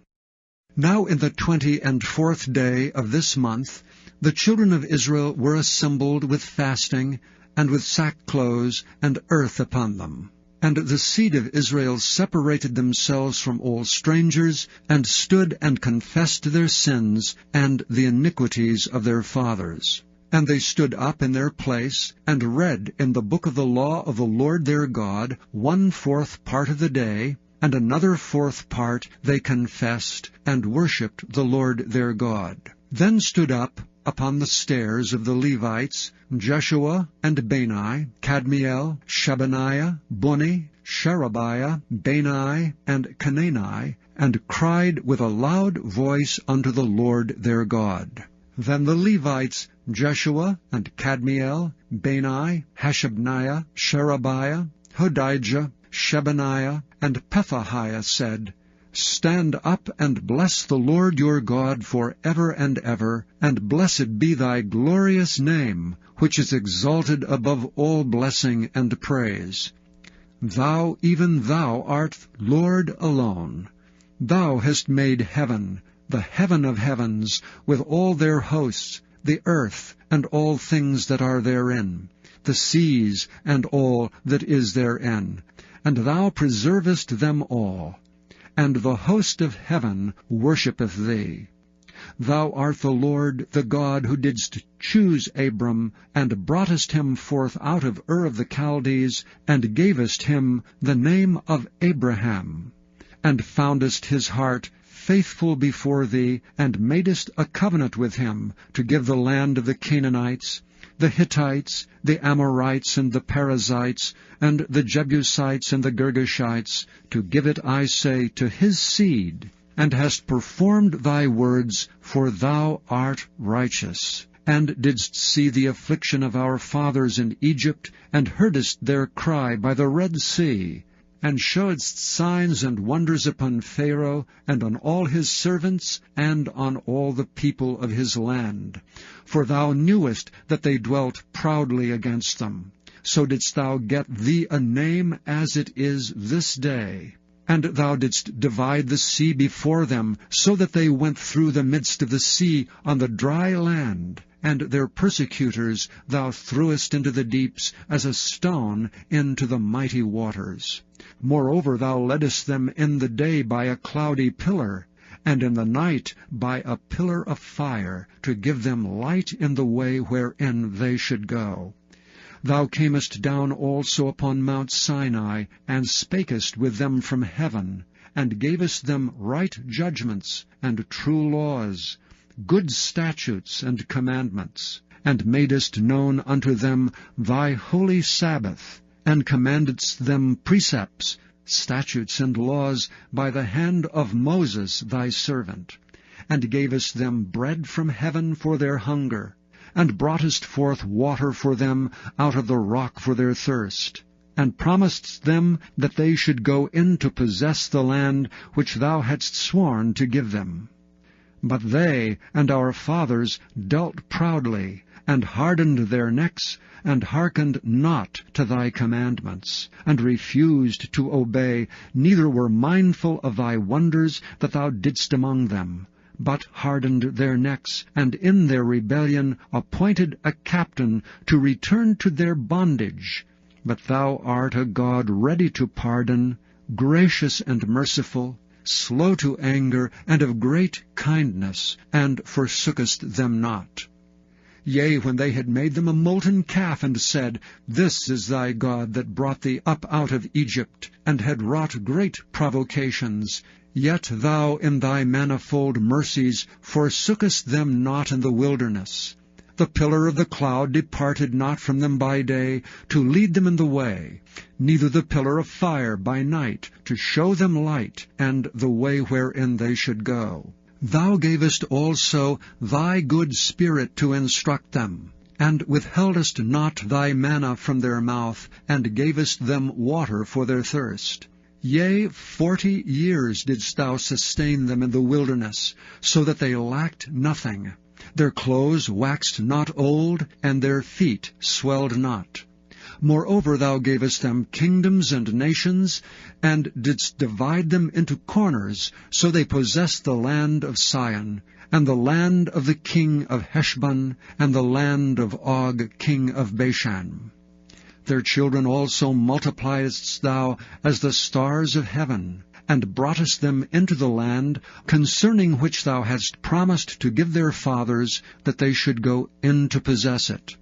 Now in the 24th day of this month, the children of Israel were assembled with fasting, and with sackcloths and earth upon them. And the seed of Israel separated themselves from all strangers, and stood and confessed their sins and the iniquities of their fathers. And they stood up in their place, and read in the book of the law of the Lord their God 1/4 part of the day, and another 4th part they confessed, and worshipped the Lord their God. Then stood up upon the stairs of the Levites Jeshua and Bani, Kadmiel, Shebaniah, Bunni, Sherebiah, Bani, and Canaani, and cried with a loud voice unto the Lord their God. Then the Levites Jeshua and Kadmiel, Bani, Hashabniah, Sherebiah, Hodijah, Shebaniah, and Pethahiah said, Stand up and bless the Lord your God for ever and ever, and blessed be thy glorious name, which is exalted above all blessing and praise. Thou, even thou, art Lord alone. Thou hast made heaven, the heaven of heavens, with all their hosts, the earth, and all things that are therein, the seas, and all that is therein, and thou preservest them all. And the host of heaven worshippeth thee. Thou art the Lord, the God, who didst choose Abram, and broughtest him forth out of Ur of the Chaldees, and gavest him the name of Abraham, and foundest his heart faithful before thee, and madest a covenant with him, to give the land of the Canaanites, the Hittites, the Amorites, and the Perizzites, and the Jebusites, and the Girgashites, to give it, I say, to his seed, and hast performed thy words, for thou art righteous, and didst see the affliction of our fathers in Egypt, and heardest their cry by the Red Sea, and showedst signs and wonders upon Pharaoh, and on all his servants, and on all the people of his land. For thou knewest that they dwelt proudly against them. So didst thou get thee a name as it is this day. And thou didst divide the sea before them, so that they went through the midst of the sea on the dry land. And their persecutors thou threwest into the deeps as a stone into the mighty waters. Moreover, thou leddest them in the day by a cloudy pillar, and in the night by a pillar of fire, to give them light in the way wherein they should go. Thou camest down also upon Mount Sinai, and spakest with them from heaven, and gavest them right judgments, and true laws, good statutes and commandments, and madest known unto them thy holy Sabbath, and commandedst them precepts, statutes, and laws by the hand of Moses thy servant, and gavest them bread from heaven for their hunger, and broughtest forth water for them out of the rock for their thirst, and promisedst them that they should go in to possess the land which thou hadst sworn to give them. But they and our fathers dealt proudly, and hardened their necks, and hearkened not to thy commandments, and refused to obey, neither were mindful of thy wonders that thou didst among them, but hardened their necks, and in their rebellion appointed a captain to return to their bondage. But thou art a God ready to pardon, gracious and merciful, slow to anger, and of great kindness, and forsookest them not. Yea, when they had made them a molten calf, and said, This is thy God that brought thee up out of Egypt, and had wrought great provocations, yet thou in thy manifold mercies forsookest them not in the wilderness. The pillar of the cloud departed not from them by day, to lead them in the way, neither the pillar of fire by night, to show them light, and the way wherein they should go. Thou gavest also thy good Spirit to instruct them, and withheldest not thy manna from their mouth, and gavest them water for their thirst. Yea, 40 years didst thou sustain them in the wilderness, so that they lacked nothing. Their clothes waxed not old, and their feet swelled not. Moreover, thou gavest them kingdoms and nations, and didst divide them into corners, so they possessed the land of Sion, and the land of the king of Heshbon, and the land of Og king of Bashan. Their children also multipliedst thou as the stars of heaven, and broughtest them into the land, concerning which thou hadst promised to give their fathers, that they should go in to possess it.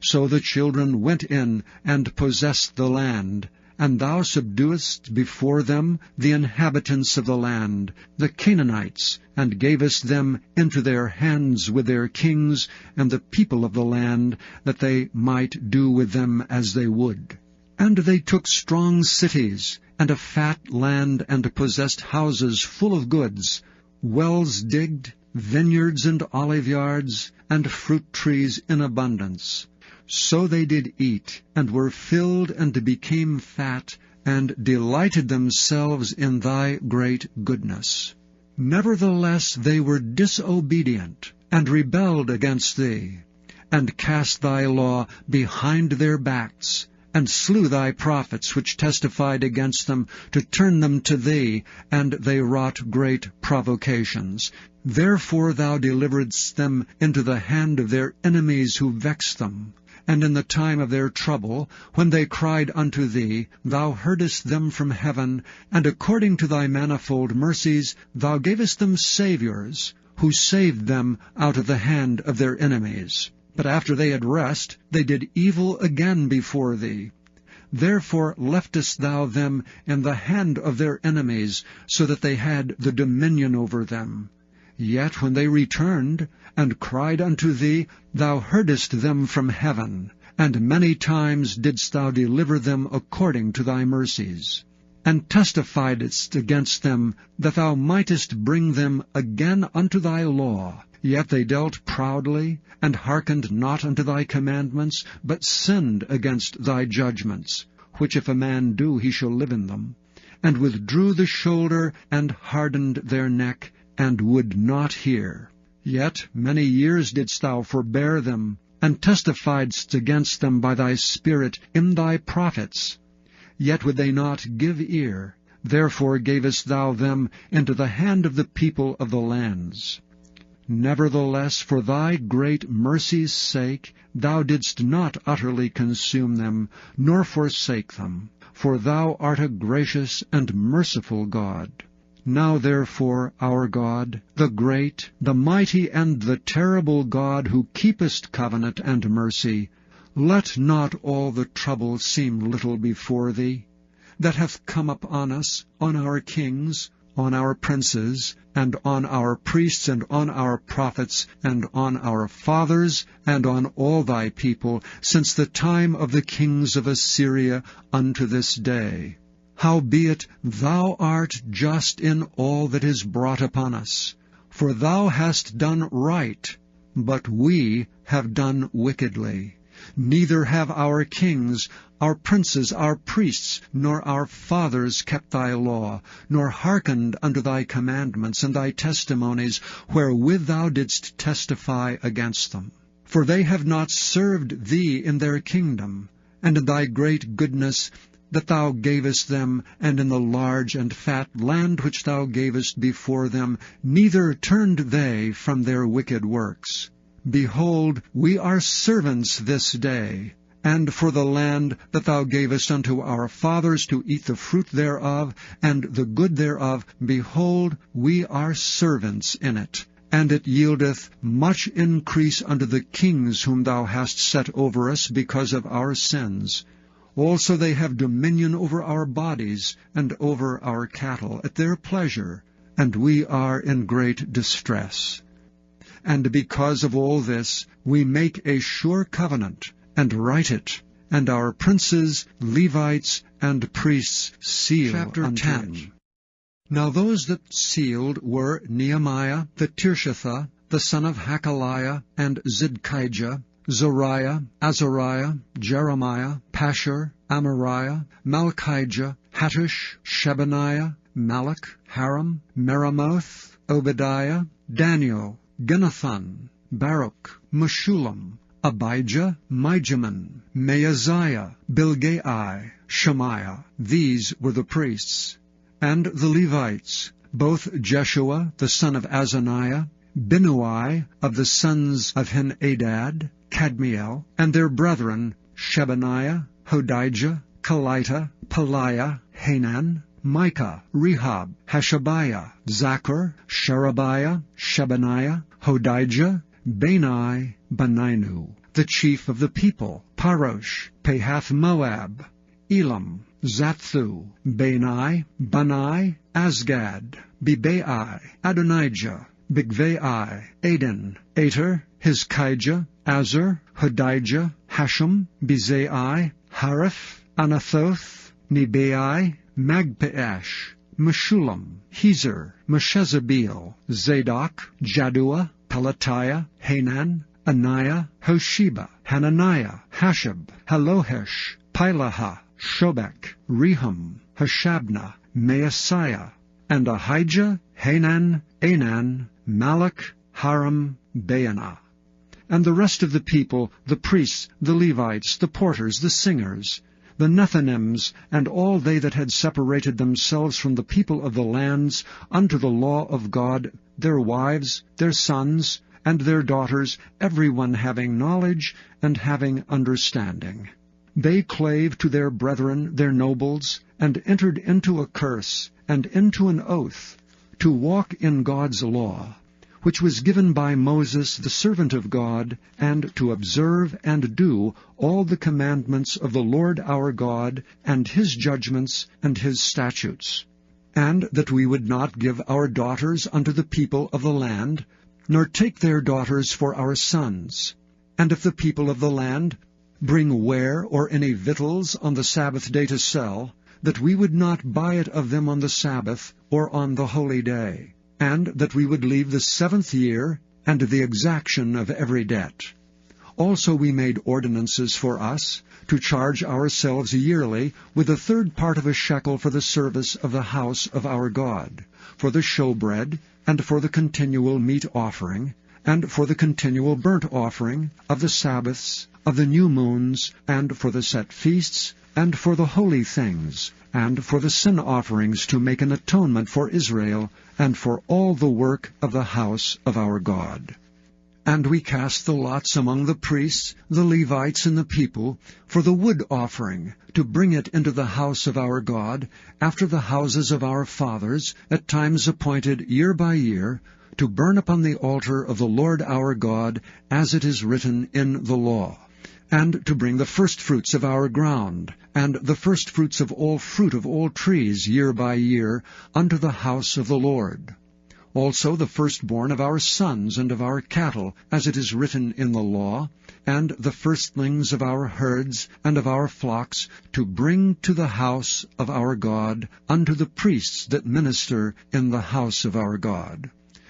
So the children went in and possessed the land, and thou subduedst before them the inhabitants of the land, the Canaanites, and gavest them into their hands with their kings and the people of the land, that they might do with them as they would. And they took strong cities, and a fat land, and possessed houses full of goods, wells digged, vineyards and oliveyards, and fruit trees in abundance. So they did eat, and were filled, and became fat, and delighted themselves in thy great goodness. Nevertheless they were disobedient, and rebelled against thee, and cast thy law behind their backs, and slew thy prophets which testified against them, to turn them to thee, and they wrought great provocations. Therefore thou deliveredst them into the hand of their enemies who vexed them. And in the time of their trouble, when they cried unto thee, thou heardest them from heaven, and according to thy manifold mercies thou gavest them saviours, who saved them out of the hand of their enemies. But after they had rest, they did evil again before thee. Therefore leftest thou them in the hand of their enemies, so that they had the dominion over them. Yet when they returned, and cried unto thee, thou heardest them from heaven, and many times didst thou deliver them according to thy mercies, and testifiedst against them, that thou mightest bring them again unto thy law. Yet they dealt proudly, and hearkened not unto thy commandments, but sinned against thy judgments, which if a man do, he shall live in them, and withdrew the shoulder, and hardened their neck, and would not hear. Yet many years didst thou forbear them, and testifiedst against them by thy Spirit in thy prophets. Yet would they not give ear. Therefore gavest thou them into the hand of the people of the lands. Nevertheless, for thy great mercy's sake, thou didst not utterly consume them, nor forsake them, for thou art a gracious and merciful God. Now therefore, our God, the great, the mighty, and the terrible God, who keepest covenant and mercy, Let not all the trouble seem little before thee, that hath come upon us, on our kings, on our princes, and on our priests, and on our prophets, and on our fathers, and on all thy people, since the time of the kings of Assyria unto this day. Howbeit thou art just in all that is brought upon us. For thou hast done right, but we have done wickedly. Neither have our kings, our princes, our priests, nor our fathers kept thy law, nor hearkened unto thy commandments and thy testimonies, wherewith thou didst testify against them. For they have not served thee in their kingdom, and in thy great goodness that thou gavest them, and in the large and fat land which thou gavest before them, neither turned they from their wicked works. Behold, we are servants this day, and for the land that thou gavest unto our fathers to eat the fruit thereof, and the good thereof, behold, we are servants in it. And it yieldeth much increase unto the kings whom thou hast set over us because of our sins. Also they have dominion over our bodies, and over our cattle, at their pleasure, and we are in great distress. And because of all this, we make a sure covenant, and write it, and our princes, Levites, and priests seal Chapter unto 10. it. Now those that sealed were Nehemiah the Tirshatha, the son of Hakaliah, and Zidkijah, Zoriah, Azariah, Jeremiah, Pashur, Amariah, Malchijah, Hattush, Shebaniah, Malach, Haram, Meremoth, Obadiah, Daniel, Ginnathan, Baruch, Meshullam, Abijah, Mijamin, Maaziah, Bilgai, Shemaiah. These were the priests. And the Levites, both Jeshua the son of Azaniah, Binnui of the sons of Henadad, Kadmiel, and their brethren, Shebaniah, Hodijah, Kelita, Peliah, Hanan, Micah, Rehab, Hashabiah, Zachar, Sherebiah, Shebaniah, Hodijah, Bani, Beninu, the chief of the people, Parosh, Pahath-Moab, Elam, Zathu, Bani, Bani, Asgad, Bebai, Adonijah, Bigvai, Aden, Ater, Hizkijah, Azar, Hodijah, Hashem, Bezai, Hariph, Anathoth, Nebai, Magpeash, Meshullam, Hezer, Meshezabeel, Zadok, Jaddua, Pelatiah, Hanan, Anaiah, Hosheba, Hananiah, Hashab, Halohesh, Pilaha, Shobek, Rehum, Hashabna, Maaseiah, and Ahijah, Hanan, Anan, Malach, Haram, Baanah. And the rest of the people, the priests, the Levites, the porters, the singers, the Nethinims, and all they that had separated themselves from the people of the lands unto the law of God, their wives, their sons, and their daughters, every one having knowledge and having understanding. They clave to their brethren, their nobles, and entered into a curse, and into an oath, to walk in God's law, which was given by Moses the servant of God, and to observe and do all the commandments of the Lord our God, and his judgments and his statutes. And that we would not give our daughters unto the people of the land, nor take their daughters for our sons. And if the people of the land bring ware or any victuals on the Sabbath day to sell, that we would not buy it of them on the Sabbath or on the holy day, and that we would leave the 7th year and the exaction of every debt. Also we made ordinances for us, to charge ourselves yearly with a 3rd part of a shekel for the service of the house of our God, for the showbread, and for the continual meat offering, and for the continual burnt offering, of the Sabbaths, of the new moons, and for the set feasts, and for the holy things, and for the sin offerings, to make an atonement for Israel, and for all the work of the house of our God. And we cast the lots among the priests, the Levites, and the people, for the wood offering, to bring it into the house of our God, after the houses of our fathers, at times appointed year by year, to burn upon the altar of the Lord our God, as it is written in the law. and to bring the firstfruits of our ground, and the firstfruits of all fruit of all trees year by year, unto the house of the Lord. Also the firstborn of our sons and of our cattle, as it is written in the law, and the firstlings of our herds and of our flocks, to bring to the house of our God, unto the priests that minister in the house of our God.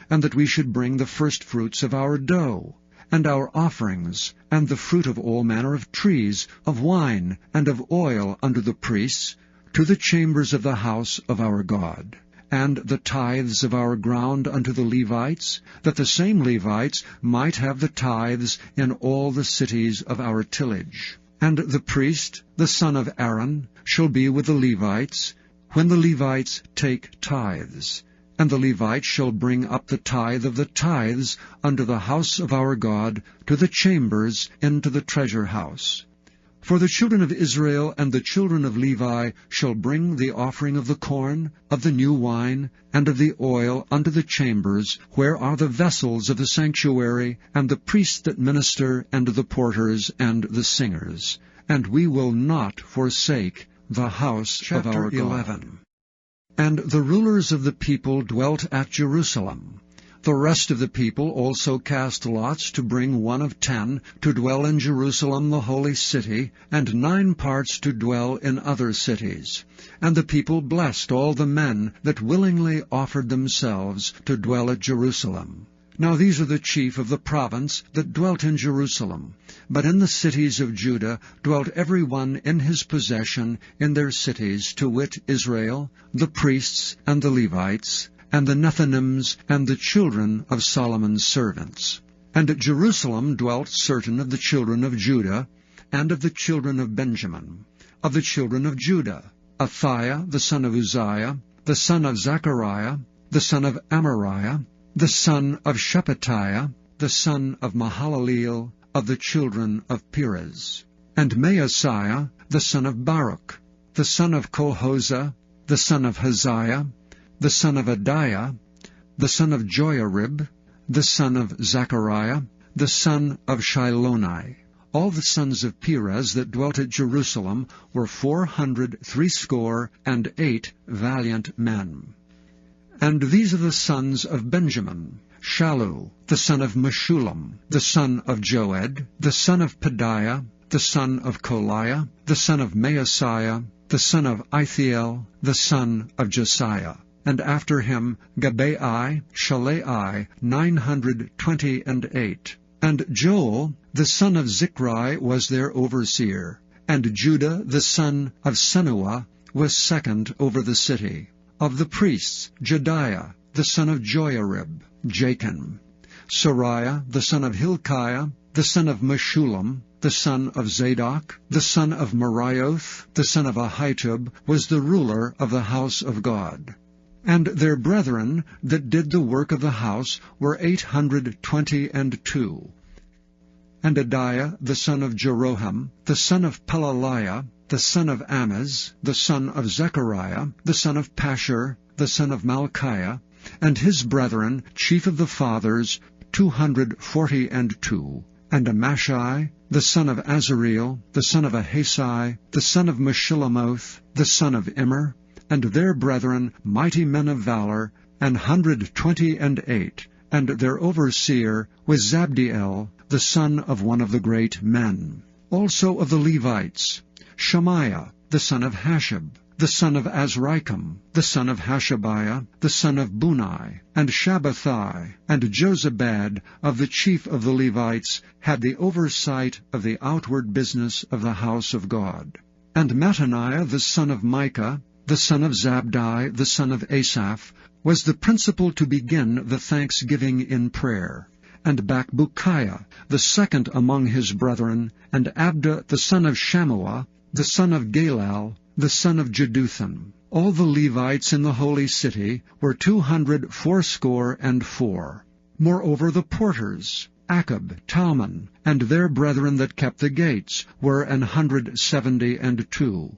And that we should bring the firstfruits of our dough, and our offerings, and the fruit of all manner of trees, of wine, and of oil unto the priests, to the chambers of the house of our God. And the tithes of our ground unto the Levites, that the same Levites might have the tithes in all the cities of our tillage. And the priest, the son of Aaron, shall be with the Levites, when the Levites take tithes. And the Levites shall bring up the tithe of the tithes unto the house of our God, to the chambers into the treasure house. For the children of Israel and the children of Levi shall bring the offering of the corn, of the new wine, and of the oil unto the chambers, where are the vessels of the sanctuary, and the priests that minister, and the porters, and the singers. And we will not forsake the house of our God. 11. And the rulers of the people dwelt at Jerusalem. The rest of the people also cast lots to bring 1 of 10 to dwell in Jerusalem the holy city, and 9 parts to dwell in other cities. And the people blessed all the men that willingly offered themselves to dwell at Jerusalem. Now these are the chief of the province that dwelt in Jerusalem. But in the cities of Judah dwelt every one in his possession in their cities, to wit, Israel, the priests and the Levites, and the Nethinims, and the children of Solomon's servants. And at Jerusalem dwelt certain of the children of Judah, and of the children of Benjamin. Of the children of Judah, Athiah the son of Uzziah, the son of Zechariah, the son of Amariah, the son of Shephatiah, the son of Mahalaleel, of the children of Perez. And Maaseiah, the son of Baruch, the son of Colhozeh, the son of Haziah, the son of Adiah, the son of Joiarib, the son of Zechariah, the son of Shiloni. All the sons of Perez that dwelt at Jerusalem were 468 valiant men. And these are the sons of Benjamin: Shallu, the son of Meshullam, the son of Joed, the son of Pedaiah, the son of Koliah, the son of Maaseiah, the son of Ithiel, the son of Josiah. And after him Gabai, Shalai, 928. And Joel, the son of Zichri, was their overseer. And Judah, the son of Senuah, was second over the city. Of the priests, Jediah, the son of Joiarib, Jachin. Sariah, the son of Hilkiah, the son of Meshullam, the son of Zadok, the son of Marioth, the son of Ahitub, was the ruler of the house of God. And their brethren that did the work of the house were 822. And Adiah, the son of Jeroham, the son of Pelaliah, the son of Amaz, the son of Zechariah, the son of Pashur, the son of Malchiah, and his brethren, chief of the fathers, 242. And Amashai, the son of Azareel, the son of Ahasai, the son of Meshillemoth, the son of Immer, and their brethren, mighty men of valor, 128, and their overseer was Zabdiel, the son of one of the great men. Also of the Levites, Shemaiah, the son of Hashab, the son of Azrikam, the son of Hashabiah, the son of Bunai, and Shabbathai, and Jozabad of the chief of the Levites had the oversight of the outward business of the house of God. And Mattaniah, the son of Micah, the son of Zabdi, the son of Asaph, was the principal to begin the thanksgiving in prayer. And Bakbukiah, the second among his brethren, and Abda, the son of Shammua, the son of Galal, the son of Jeduthun. All the Levites in the holy city were 284. Moreover the porters, Akab, Talmon, and their brethren that kept the gates, were 172.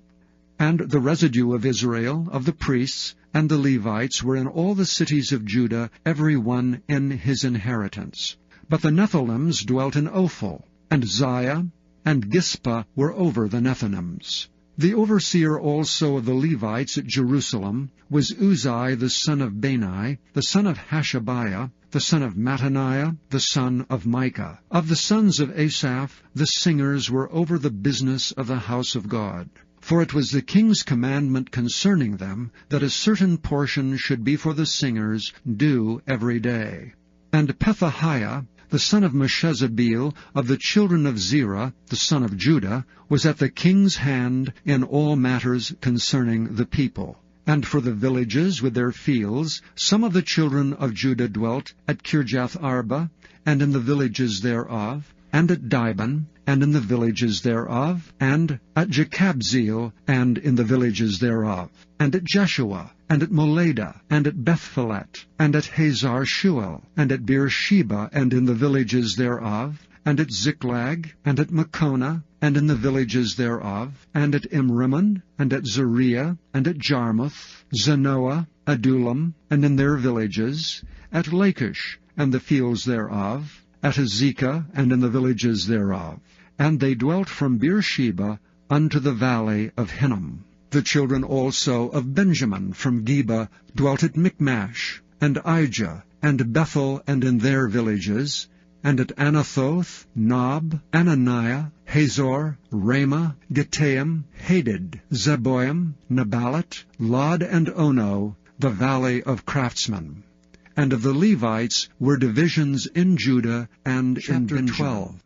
And the residue of Israel, of the priests, and the Levites were in all the cities of Judah, every one in his inheritance. But the Nephilims dwelt in Ophel, and Ziah, and Gispa were over the Nethinims. The overseer also of the Levites at Jerusalem was Uzzi the son of Bani, the son of Hashabiah, the son of Mattaniah, the son of Micah. Of the sons of Asaph, the singers were over the business of the house of God. For it was the king's commandment concerning them that a certain portion should be for the singers, due every day. And Pethahiah, the son of Meshezabeel, of the children of Zerah, the son of Judah, was at the king's hand in all matters concerning the people. And for the villages with their fields, some of the children of Judah dwelt at Kirjath-arba, and in the villages thereof, and at Dibon, and in the villages thereof, and at Jekabzeel, and in the villages thereof, and at Jeshua, and at Moleda, and at Bethphelet, and at Hazar-shual, and at Beersheba, and in the villages thereof, and at Ziklag, and at Makona, and in the villages thereof, and at Imrimmon, and at Zeriah, and at Jarmuth, Zanoah, Adullam, and in their villages, at Lachish, and the fields thereof, at Azekah, and in the villages thereof. And they dwelt from Beersheba unto the valley of Hinnom. The children also of Benjamin from Geba dwelt at Michmash, and Ijah, and Bethel, and in their villages, and at Anathoth, Nob, Ananiah, Hazor, Ramah, Gittaim, Hadid, Zeboim, Neballat, Lod, and Ono, the valley of craftsmen. And of the Levites were divisions in Judah and in Benjamin. 12.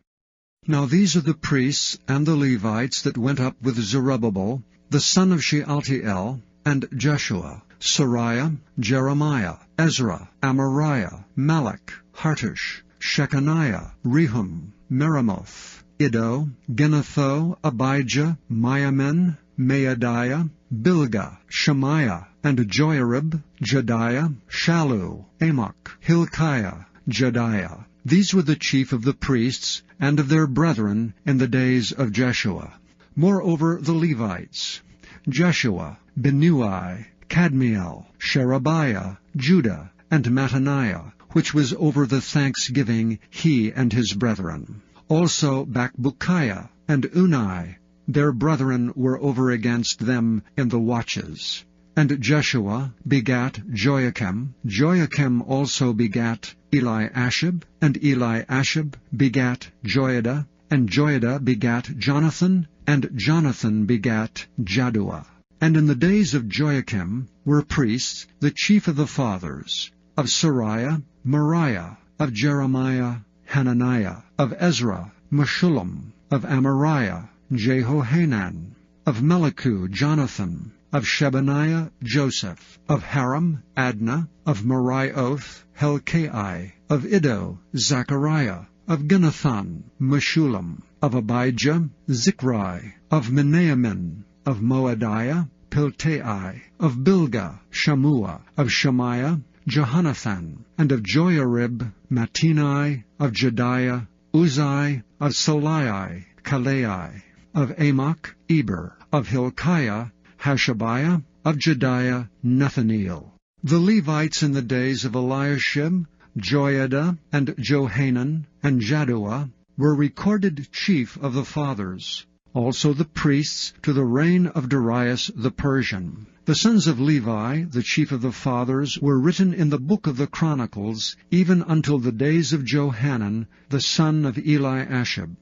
Now these are the priests and the Levites that went up with Zerubbabel, the son of Shealtiel, and Jeshua, Sariah, Jeremiah, Ezra, Amariah, Malach, Hartush, Shechaniah, Rehum, Meremoth, Iddo, Ginatho, Abijah, Miamin, Maadiah, Bilgah, Shemaiah, and Joiarib, Jediah, Shallu, Amok, Hilkiah, Jediah. These were the chief of the priests and of their brethren in the days of Jeshua. Moreover the Levites, Jeshua, Binnui, Kadmiel, Sherebiah, Judah, and Mattaniah, which was over the thanksgiving, he and his brethren. Also Bakbukiah and Unai, their brethren were over against them in the watches. And Jeshua begat Joachim. Joachim also begat Eliashib, and Eliashib begat Joiada, and Joiada begat Jonathan, and Jonathan begat Jaddua. And in the days of Joachim were priests, the chief of the fathers, of Sariah, Moriah, of Jeremiah, Hananiah, of Ezra, Meshullam, of Amariah, Jehohanan, of Melichu, Jonathan, of Shebaniah, Joseph, of Haram, Adna, of Merioth, Helkai, of Iddo, Zechariah, of Ginathan, Meshullam, of Abijah, Zichri, of Menamin, of Moadiah, Piltai, of Bilgah, Shammua, of Shemaiah, Jehonathan, and of Joiarib, Mattenai, of Jediah, Uzzi, of Solai, Kalai, of Amok, Eber, of Hilkiah, Hashabiah, of Jediah, Nethaneel. The Levites in the days of Eliashib, Joiada, and Johanan, and Jaddua, were recorded chief of the fathers. Also the priests to the reign of Darius the Persian. The sons of Levi, the chief of the fathers, were written in the book of the Chronicles, even until the days of Johanan, the son of Eliashib.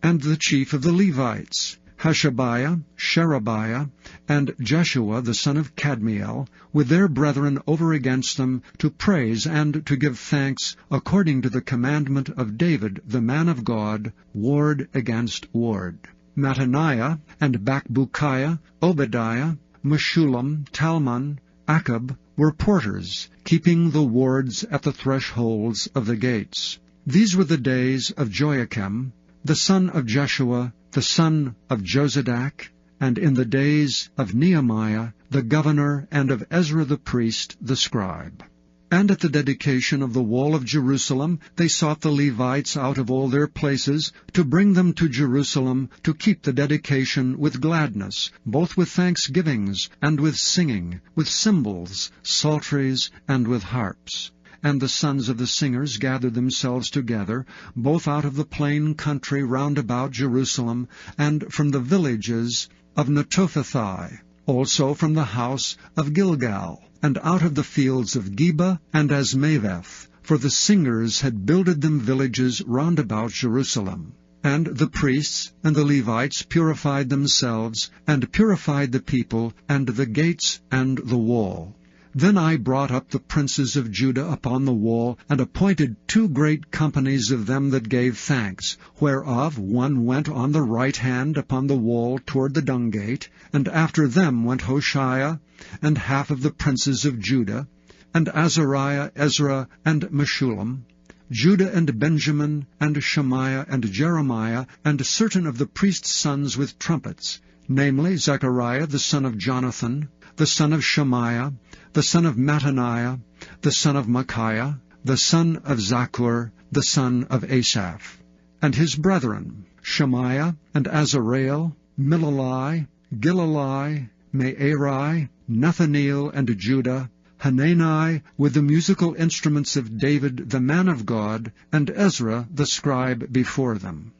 And the chief of the Levites, Hashabiah, Sherebiah, and Jeshua the son of Kadmiel, with their brethren over against them, to praise and to give thanks, according to the commandment of David the man of God, ward against ward. Mattaniah, and Bakbukiah, Obadiah, Meshullam, Talmon, Akab, were porters, keeping the wards at the thresholds of the gates. These were the days of Joachim, the son of Jeshua, the son of Jozadak, and in the days of Nehemiah, the governor, and of Ezra the priest, the scribe. And at the dedication of the wall of Jerusalem, they sought the Levites out of all their places, to bring them to Jerusalem, to keep the dedication with gladness, both with thanksgivings, and with singing, with cymbals, psalteries, and with harps. and the sons of the singers gathered themselves together, both out of the plain country round about Jerusalem, and from the villages of Netophathi, also from the house of Gilgal, and out of the fields of Geba and Asmaveth, for the singers had builded them villages round about Jerusalem. And the priests and the Levites purified themselves, and purified the people, and the gates, and the wall. Then I brought up the princes of Judah upon the wall, and appointed 2 great companies of them that gave thanks, whereof one went on the right hand upon the wall toward the dung gate, and after them went Hoshea, and half of the princes of Judah, and Azariah, Ezra, and Meshullam, Judah and Benjamin, and Shemaiah, and Jeremiah, and certain of the priests' sons with trumpets, namely Zechariah the son of Jonathan, the son of Shemaiah, the son of Mattaniah, the son of Micaiah, the son of Zaccur, the son of Asaph, and his brethren, Shemaiah, and Azareel, Milalai, Gilalai, Me'eri, Nethaneel, and Judah, Hanani, with the musical instruments of David the man of God, and Ezra the scribe before them.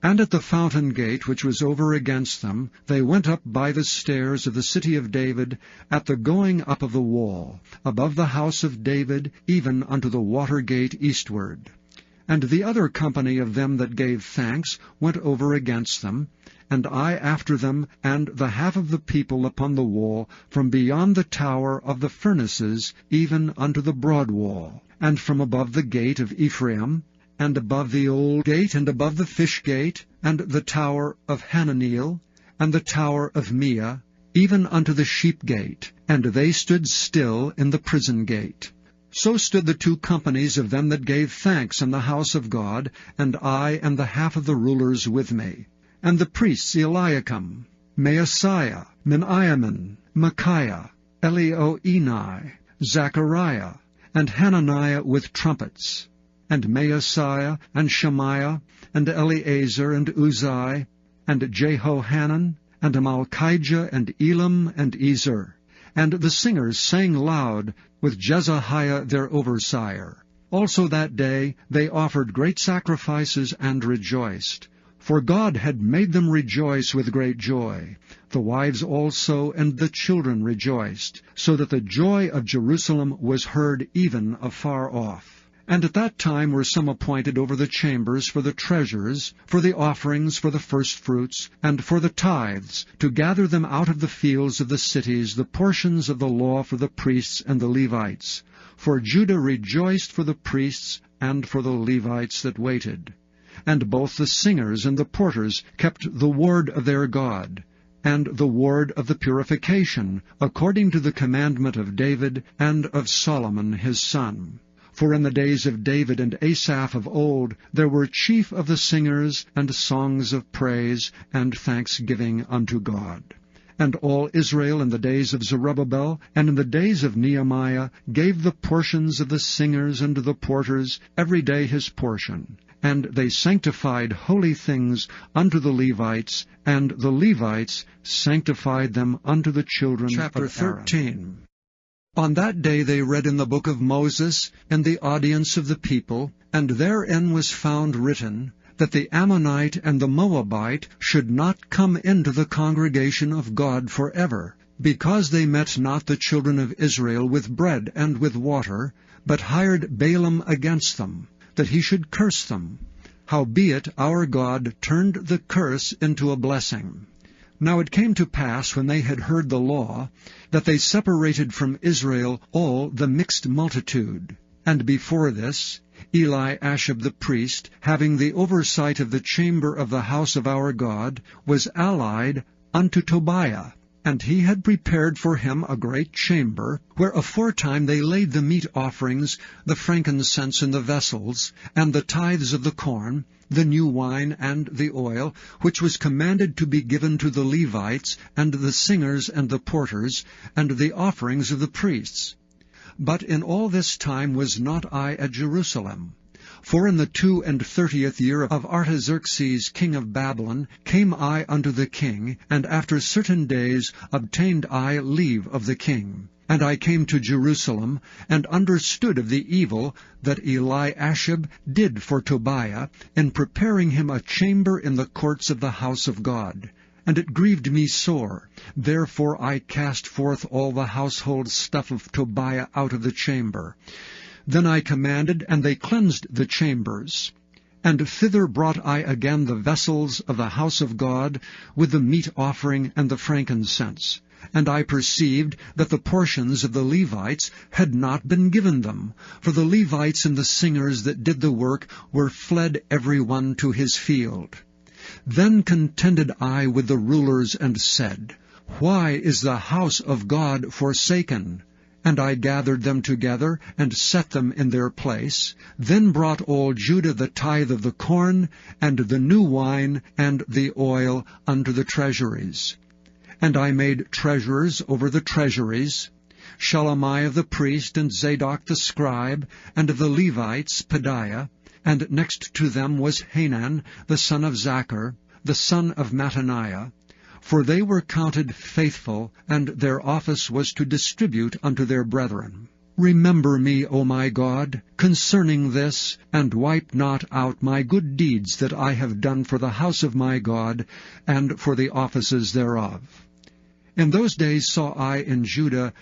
And at the fountain gate which was over against them, they went up by the stairs of the city of David, at the going up of the wall, above the house of David, even unto the water gate eastward. And the other company of them that gave thanks went over against them, and I after them, and the half of the people upon the wall, from beyond the tower of the furnaces, even unto the broad wall, and from above the gate of Ephraim, and above the old gate, and above the fish gate, and the tower of Hananeel, and the tower of Meah, even unto the sheep gate, and they stood still in the prison gate. So stood the 2 companies of them that gave thanks in the house of God, and I and the half of the rulers with me. And the priests Eliakim, Maaseiah, Miniamin, Micaiah, Elioenai, Zechariah, and Hananiah with trumpets, and Maaseiah, and Shemaiah, and Eleazar, and Uzai, and Jehohanan, and Malchijah, and Elam, and Ezer. And the singers sang loud, with Jezahiah their overseer. Also that day they offered great sacrifices and rejoiced. For God had made them rejoice with great joy. The wives also and the children rejoiced, so that the joy of Jerusalem was heard even afar off. And at that time were some appointed over the chambers for the treasures, for the offerings for the firstfruits, and for the tithes, to gather them out of the fields of the cities, the portions of the law for the priests and the Levites. For Judah rejoiced for the priests and for the Levites that waited. And both the singers and the porters kept the ward of their God, and the ward of the purification, according to the commandment of David and of Solomon his son. For in the days of David and Asaph of old there were chief of the singers, and songs of praise, and thanksgiving unto God. And all Israel in the days of Zerubbabel, and in the days of Nehemiah, gave the portions of the singers and the porters every day his portion. And they sanctified holy things unto the Levites, and the Levites sanctified them unto the children Chapter of Aaron. 13. On that day they read in the book of Moses in the audience of the people, and therein was found written, that the Ammonite and the Moabite should not come into the congregation of God forever, because they met not the children of Israel with bread and with water, but hired Balaam against them, that he should curse them. Howbeit our God turned the curse into a blessing. Now it came to pass, when they had heard the law, that they separated from Israel all the mixed multitude. And before this, Eliashib the priest, having the oversight of the chamber of the house of our God, was allied unto Tobiah. And he had prepared for him a great chamber, where aforetime they laid the meat offerings, the frankincense in the vessels, and the tithes of the corn, the new wine, and the oil, which was commanded to be given to the Levites, and the singers and the porters, and the offerings of the priests. But in all this time was not I at Jerusalem. For in the 32 year of Artaxerxes king of Babylon came I unto the king, and after certain days obtained I leave of the king. And I came to Jerusalem, and understood of the evil that Eliashib did for Tobiah, in preparing him a chamber in the courts of the house of God. And it grieved me sore. Therefore I cast forth all the household stuff of Tobiah out of the chamber. Then I commanded, and they cleansed the chambers. And thither brought I again the vessels of the house of God, with the meat offering and the frankincense. And I perceived that the portions of the Levites had not been given them, for the Levites and the singers that did the work were fled every one to his field. Then contended I with the rulers, and said, Why is the house of God forsaken? And I gathered them together, and set them in their place, then brought all Judah the tithe of the corn, and the new wine, and the oil unto the treasuries. And I made treasurers over the treasuries, Shelemiah the priest, and Zadok the scribe, and of the Levites Pedaiah, and next to them was Hanan the son of Zachar, the son of Mattaniah, for they were counted faithful, and their office was to distribute unto their brethren. Remember me, O my God, concerning this, and wipe not out my good deeds that I have done for the house of my God, and for the offices thereof. In those days saw I in Judah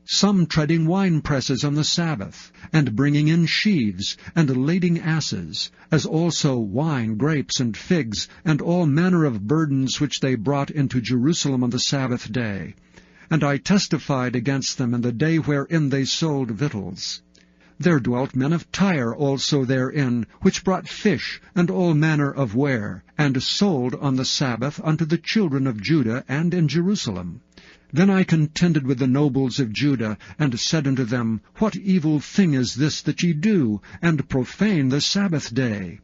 some treading winepresses on the Sabbath, and bringing in sheaves, and lading asses, as also wine, grapes, and figs, and all manner of burdens which they brought into Jerusalem on the Sabbath day. And I testified against them in the day wherein they sold victuals. There dwelt men of Tyre also therein, which brought fish, and all manner of ware, and sold on the Sabbath unto the children of Judah and in Jerusalem. Then I contended with the nobles of Judah, and said unto them, What evil thing is this that ye do, and profane the Sabbath day?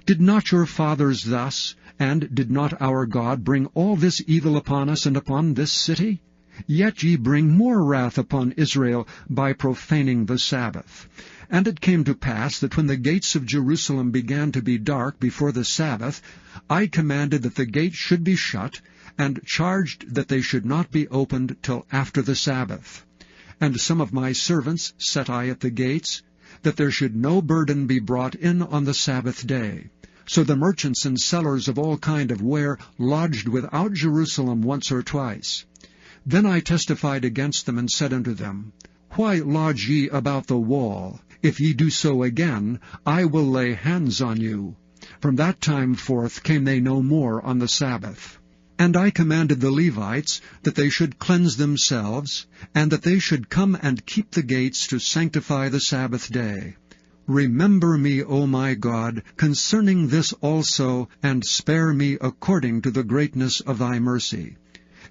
Did not your fathers thus, and did not our God bring all this evil upon us and upon this city? Yet ye bring more wrath upon Israel by profaning the Sabbath. And it came to pass that when the gates of Jerusalem began to be dark before the Sabbath, I commanded that the gates should be shut, and charged that they should not be opened till after the Sabbath. And some of my servants set I at the gates, that there should no burden be brought in on the Sabbath day. So the merchants and sellers of all kind of ware lodged without Jerusalem once or twice. Then I testified against them, and said unto them, Why lodge ye about the wall? If ye do so again, I will lay hands on you. From that time forth came they no more on the Sabbath. And I commanded the Levites that they should cleanse themselves, and that they should come and keep the gates to sanctify the Sabbath day. Remember me, O my God, concerning this also, and spare me according to the greatness of thy mercy.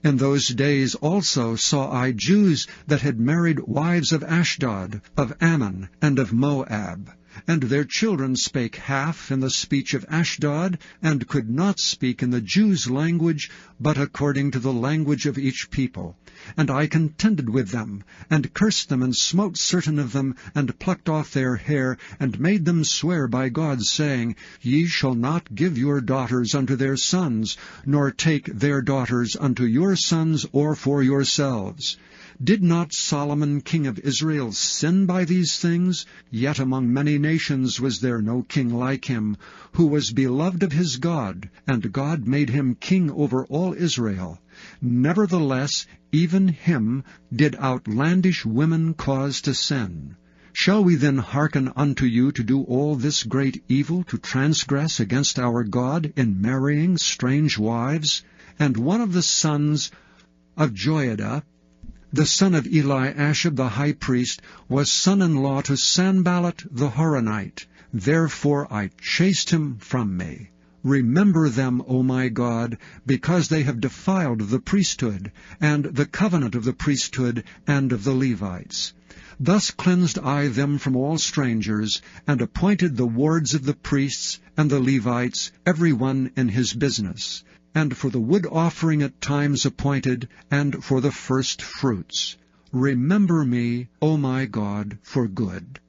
In those days also saw I Jews that had married wives of Ashdod, of Ammon, and of Moab. And their children spake half in the speech of Ashdod, and could not speak in the Jews' language, but according to the language of each people. And I contended with them, and cursed them, and smote certain of them, and plucked off their hair, and made them swear by God, saying, Ye shall not give your daughters unto their sons, nor take their daughters unto your sons, or for yourselves. Did not Solomon king of Israel sin by these things? Yet among many nations was there no king like him, who was beloved of his God, and God made him king over all Israel. Nevertheless, even him did outlandish women cause to sin. Shall we then hearken unto you to do all this great evil, to transgress against our God in marrying strange wives? And one of the sons of Joiada, the son of Eliashib the high priest, was son-in-law to Sanballat the Horonite. Therefore I chased him from me. Remember them, O my God, because they have defiled the priesthood, and the covenant of the priesthood and of the Levites. Thus cleansed I them from all strangers, and appointed the wards of the priests and the Levites, every one in his business, and for the wood offering at times appointed, and for the first fruits. Remember me, O my God, for good.